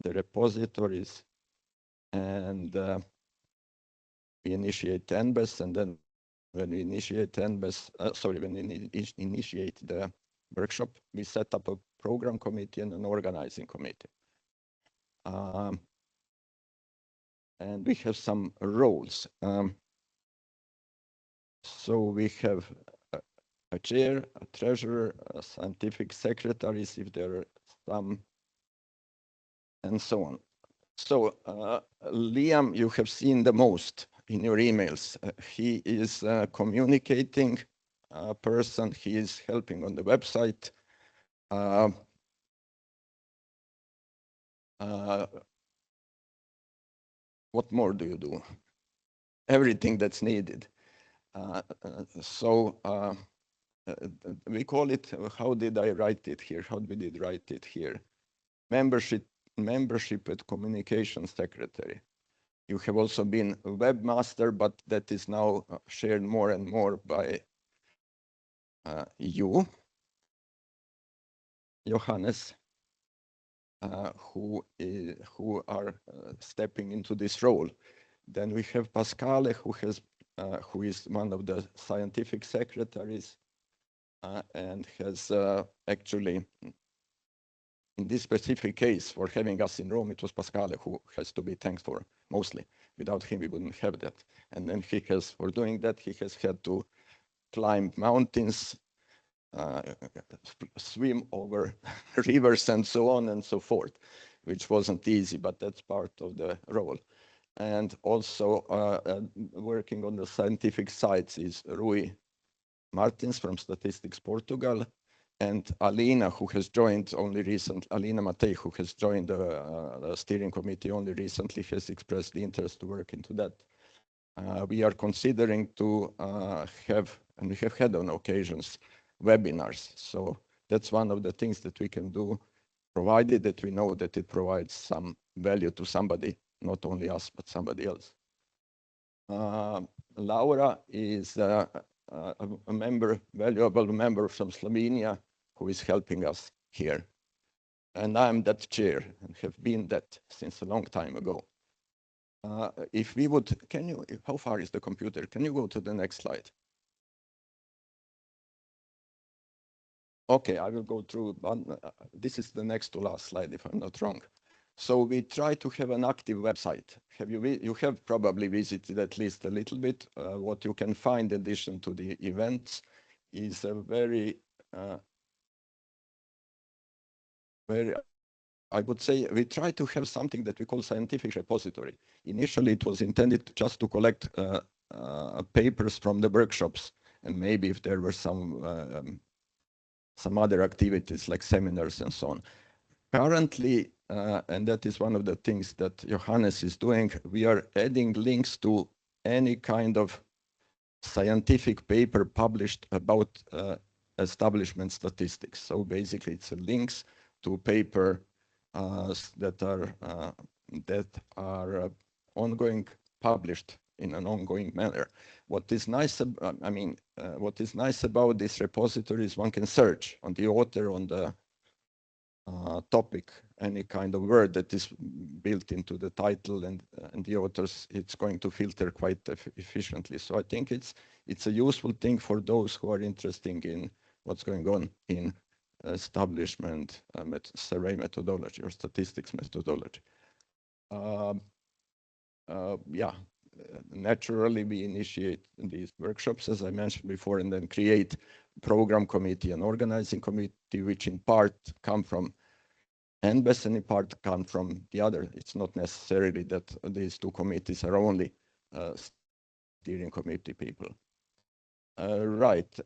the repositories, and we initiate NBES, and then when we initiate NBES, when we initiate the workshop, we set up a program committee and an organizing committee. And we have some roles. So we have a chair, a treasurer, a scientific secretaries, if there are some, and so on. So Liam, you have seen the most in your emails. He is a communicating person. He is helping on the website. What more do you do? Everything that's needed. We call it, how did I write it here? How we did write it here? Membership at communication secretary. You have also been a webmaster, but that is now shared more and more by you. Johannes, who are stepping into this role. Then we have Pascale, who is one of the scientific secretaries and has actually, in this specific case, for having us in Rome, it was Pascale who has to be thanked for mostly. Without him, we wouldn't have that. And then for doing that, he has had to climb mountains, swim over rivers and so on and so forth, which wasn't easy, but that's part of the role. And also working on the scientific sides is Rui Martins from Statistics Portugal, and Alina, who has joined only recently, Alina Matei, who has joined the steering committee only recently, has expressed the interest to work into that. We are considering to have, and we have had on occasions, webinars. So that's one of the things that we can do, provided that we know that it provides some value to somebody, not only us, but somebody else. Laura is a member, valuable member from Slovenia, who is helping us here. And I'm that chair and have been that since a long time ago. If we would, how far is the computer? Can you go to the next slide? Okay, I will go through, but this is the next to last slide, if I'm not wrong. So we try to have an active website. You have probably visited at least a little bit. What you can find in addition to the events is a very, I would say, we try to have something that we call scientific repository. Initially, it was intended just to collect papers from the workshops, and maybe if there were some other activities like seminars and so on. Currently, and that is one of the things that Johannes is doing, we are adding links to any kind of scientific paper published about establishment statistics. So basically, it's links to paper that are ongoing, published in an ongoing manner. What is nice, what is nice about this repository is one can search on the author, on the topic, any kind of word that is built into the title and the authors, it's going to filter quite efficiently. So I think it's a useful thing for those who are interested in what's going on in establishment survey methodology or statistics methodology. Naturally, we initiate these workshops, as I mentioned before, and then create program committee and organizing committee, which in part come from NBES and in part come from the other. It's not necessarily that these two committees are only steering committee people. Right.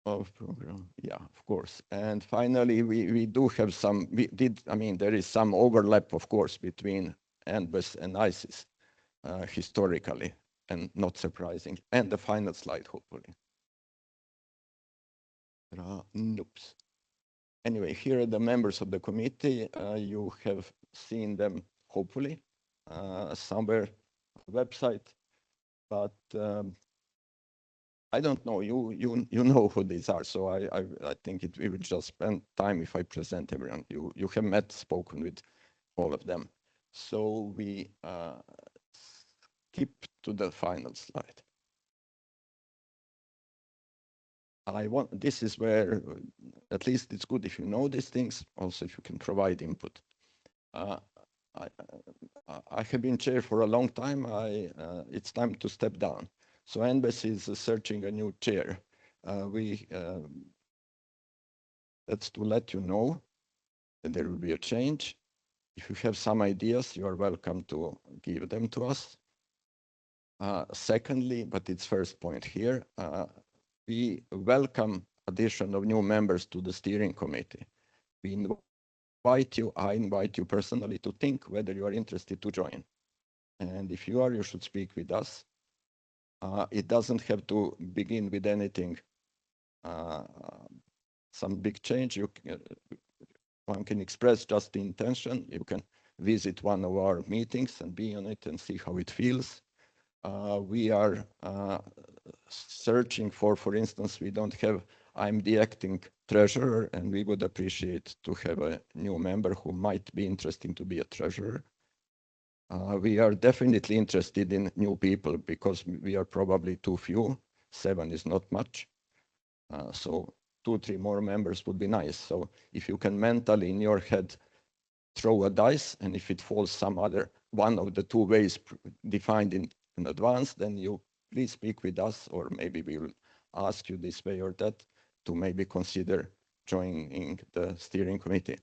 Of program, yeah, of course. And finally, we do have some, there is some overlap, of course, between NBES and ISIS historically, and not surprising. And the final slide, hopefully. Oops. Anyway, here are the members of the committee. You have seen them, hopefully, somewhere on the website, but I don't know, you know who these are, so I think we will just spend time if I present everyone. You have spoken with all of them. So we skip to the final slide. This is where, at least it's good if you know these things, also if you can provide input. I have been chair for a long time. It's time to step down. So NBES is searching a new chair. That's to let you know that there will be a change. If you have some ideas, you are welcome to give them to us. Secondly, but it's first point here, we welcome addition of new members to the steering committee. We invite you, I invite you personally to think whether you are interested to join. And if you are, you should speak with us. It doesn't have to begin with anything, some big change. One can express just the intention. You can visit one of our meetings and be on it and see how it feels. We are searching for instance, we don't have, I'm the acting treasurer, and we would appreciate to have a new member who might be interesting to be a treasurer. We are definitely interested in new people because we are probably too few. 7 is not much. So 2 or 3 more members would be nice. So if you can mentally in your head throw a dice, and if it falls some other one of the 2 ways defined in advance, then you please speak with us, or maybe we will ask you this way or that to maybe consider joining the steering committee.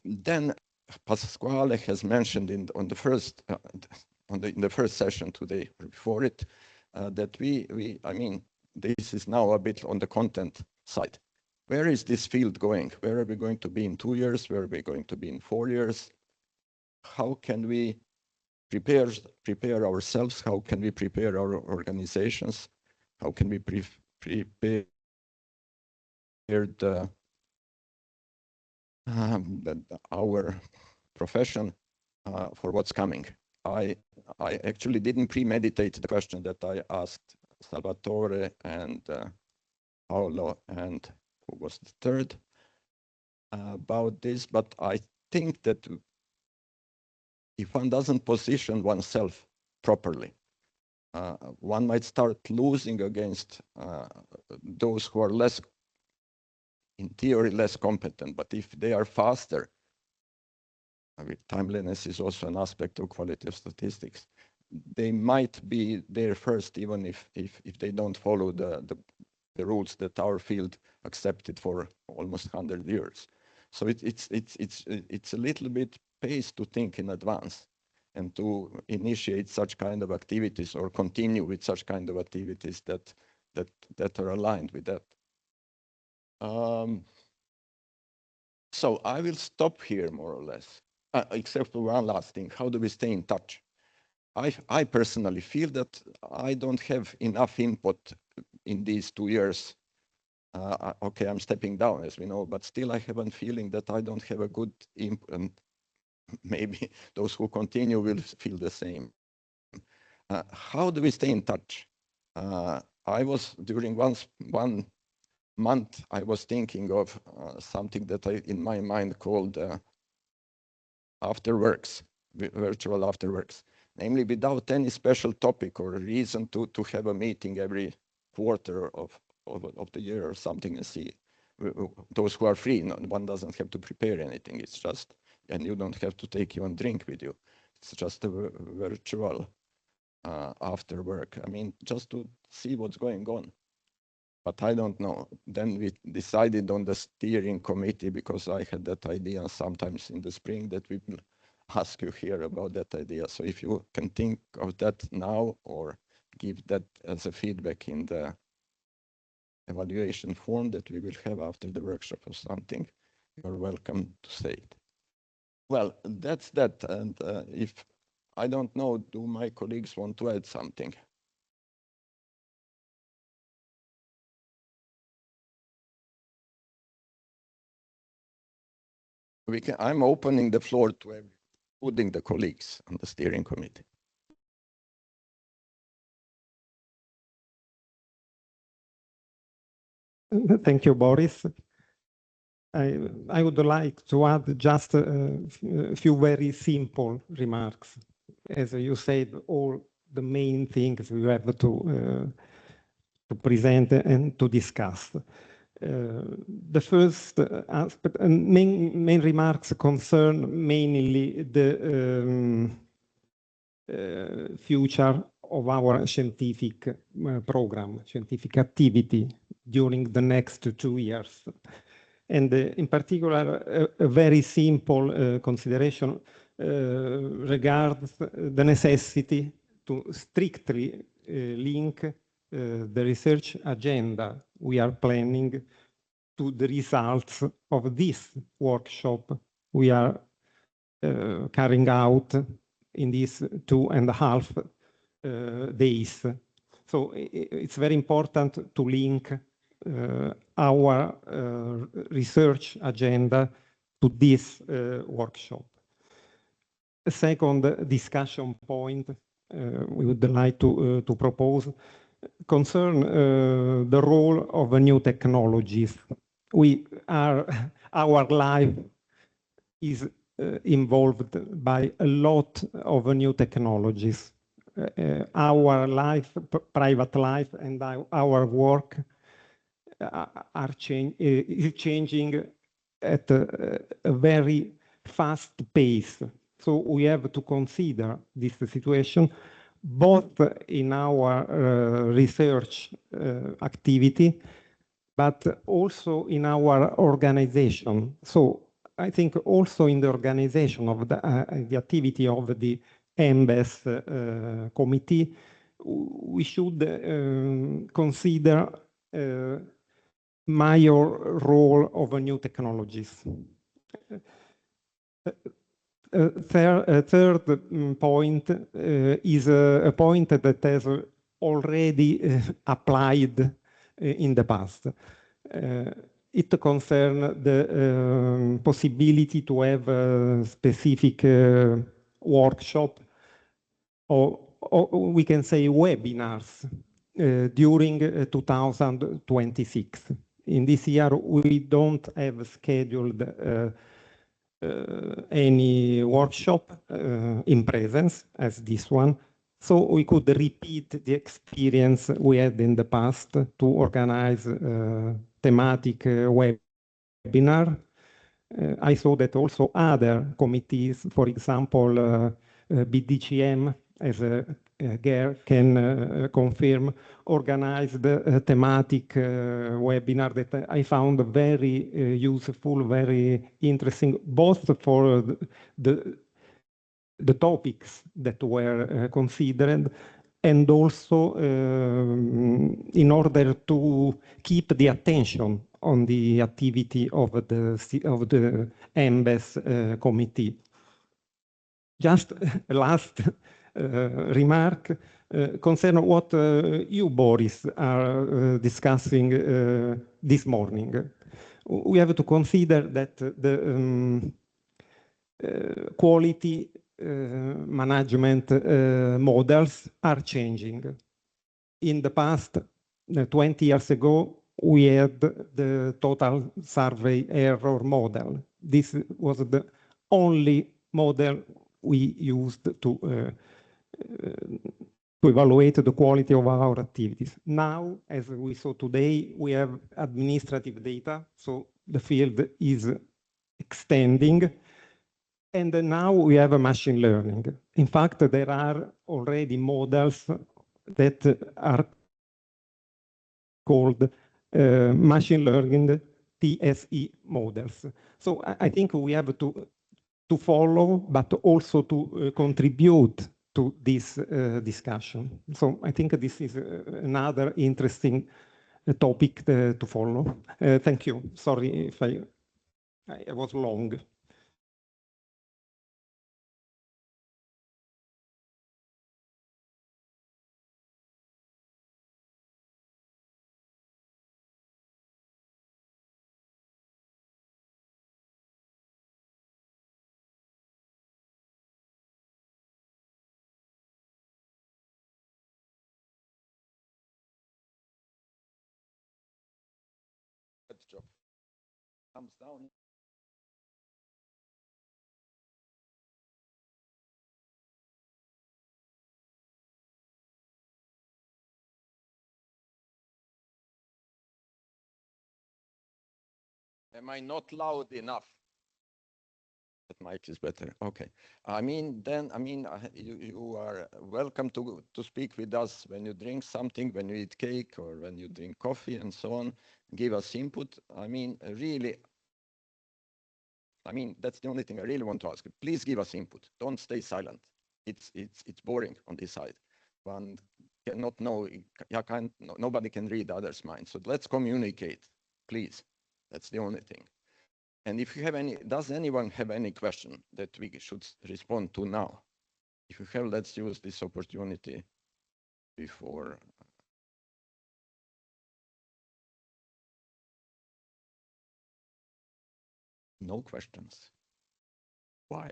Then Pasquale has mentioned in the first session today before it that I mean, this is now a bit on the content side. Where is this field going? Where are we going to be in 2 years? Where are we going to be in 4 years? How can we prepare ourselves? How can we prepare our organizations? How can we prepare our profession for what's coming? I actually didn't premeditate the question that I asked Salvatore and Paolo, and who was the third, about this, but I think that if one doesn't position oneself properly, one might start losing against those who are less, in theory, less competent. But if they are faster, I mean, timeliness is also an aspect of quality of statistics. They might be there first, even if they don't follow the rules that our field accepted for almost 100 years. So it's a little bit pace to think in advance and to initiate such kind of activities or continue with such kind of activities that are aligned with that. So I will stop here more or less, except for one last thing. How do we stay in touch? I personally feel that I don't have enough input in these 2 years. Okay, I'm stepping down, as we know, but still I have a feeling that I don't have a good input, and maybe those who continue will feel the same. How do we stay in touch? I was, during one month, I was thinking of something that I, in my mind, called afterworks, virtual afterworks. Namely, without any special topic or reason to have a meeting every quarter of the year or something, and see those who are free. No, one doesn't have to prepare anything. It's just, and you don't have to take your own drink with you. It's just a virtual after work. I mean, just to see what's going on. But I don't know. Then we decided on the steering committee, because I had that idea sometimes in the spring, that we will ask you here about that idea. So if you can think of that now or give that as a feedback in the evaluation form that we will have after the workshop or something, you're welcome to say it. Well, that's that. And if I don't know, do my colleagues want to add something? I'm opening the floor to including the colleagues on the steering committee.
Thank you, Boris. I would like to add just a few very simple remarks. As you said, all the main things we have to present and to discuss. The first aspect, main remarks concern mainly the future of our scientific program, scientific activity during the next 2 years. And in particular, a very simple consideration regards the necessity to strictly link the research agenda we are planning to the results of this workshop we are carrying out in these 2.5 days. So it's very important to link our research agenda to this workshop. A second discussion point we would like to propose concern the role of new technologies. Our life is involved by a lot of new technologies. Our life, private life, and our work is changing at a very fast pace. So we have to consider this situation both in our research activity, but also in our organization. So I think also in the organization of the activity of the MBES committee, we should consider major role of new technologies. Third point is a point that has already applied in the past. It concerns the possibility to have a specific workshop or we can say webinars during 2026. In this year, we don't have scheduled any workshop in presence as this one. So we could repeat the experience we had in the past to organize thematic webinar. I saw that also other committees, for example, BDCM, as Ger can confirm, organized a thematic webinar that I found very useful, very interesting, both for the topics that were considered and also in order to keep the attention on the activity of the MBES committee. Just a last remark concerning what you, Boris, are discussing this morning. We have to consider that the quality management models are changing. In the past, 20 years ago, we had the total survey error model. This was the only model we used to evaluate the quality of our activities. Now, as we saw today, we have administrative data, so the field is extending. And now we have a machine learning. In fact, there are already models that are called machine learning TSE models. So I think we have to follow, but also to contribute to this discussion. So I think this is another interesting topic to follow. Thank you. Sorry if I was long.
Job. Thumbs down. Am I not loud enough? That mic is better. Okay. You are welcome to speak with us when you drink something, when you eat cake, or when you drink coffee and so on. Give us input. That's the only thing I really want to ask you. Please give us input. Don't stay silent. It's boring on this side. One cannot know. Nobody can read others' minds. So let's communicate, please. That's the only thing. And if you have does anyone have any question that we should respond to now? If you have, let's use this opportunity before. No questions. Why?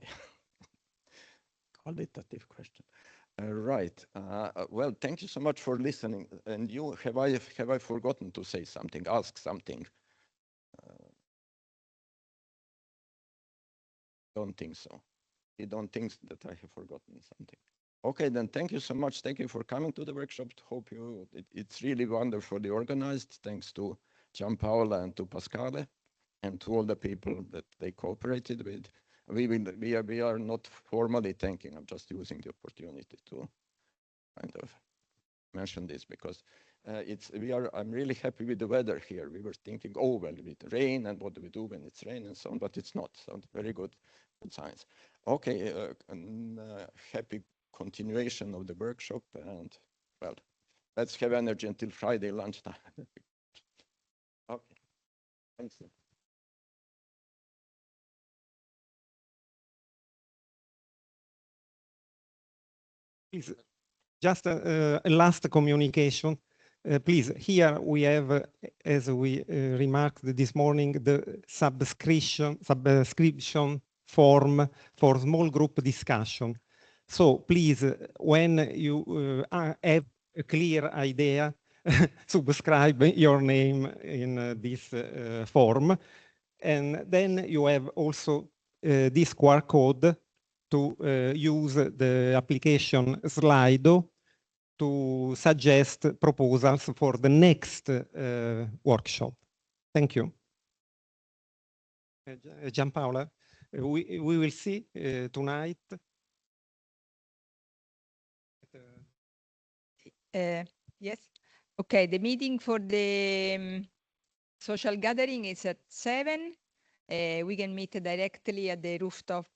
Qualitative question. Right. Well, thank you so much for listening. And you, have I forgotten to say something, ask something? Don't think so. You don't think that I have forgotten something. Okay, then thank you so much. Thank you for coming to the workshop. Hope it's really wonderfully organized. Thanks to Gianpaola and to Pascale and to all the people that they cooperated with. We are not formally thanking. I'm just using the opportunity to kind of mention this because I'm really happy with the weather here. We were thinking, oh, well, with rain and what do we do when it's rain and so on, but it's not. So very good signs. Okay, happy continuation of the workshop and well, let's have energy until Friday lunchtime. Okay, thanks.
Please, just a last communication. Please, here we have, as we remarked this morning, the subscription form for small group discussion. So please, when you have a clear idea, subscribe your name in this form. And then you have also this QR code to use the application Slido to suggest proposals for the next workshop. Thank you. Gianpaola, we will see tonight.
Yes. Okay, the meeting for the social gathering is at 7. We can meet directly at the rooftop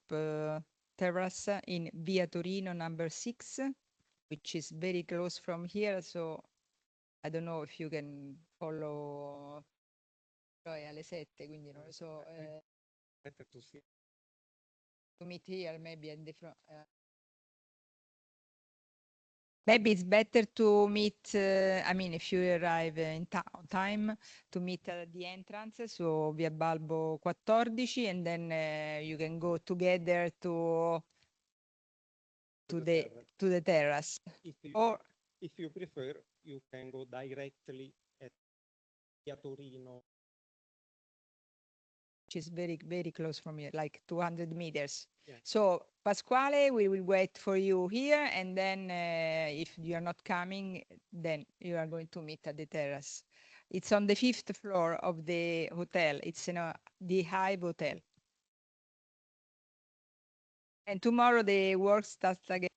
terrace in Via Torino number 6, which is very close from here. So I don't know if you can follow alle 7, quindi non lo so. To meet here, maybe at the front. Maybe it's better to meet, I mean, if you arrive in time, to meet at the entrance, so Via Balbo 14, and then you can go together to the terrace. Or
if you prefer, you can go directly at Via Torino,
which is very, very close from here, like 200 meters.
Yeah.
So Pasquale, we will wait for you here, and then if you are not coming, then you are going to meet at the terrace. It's on the 5th floor of the hotel. It's the Hive Hotel. And tomorrow the work starts again.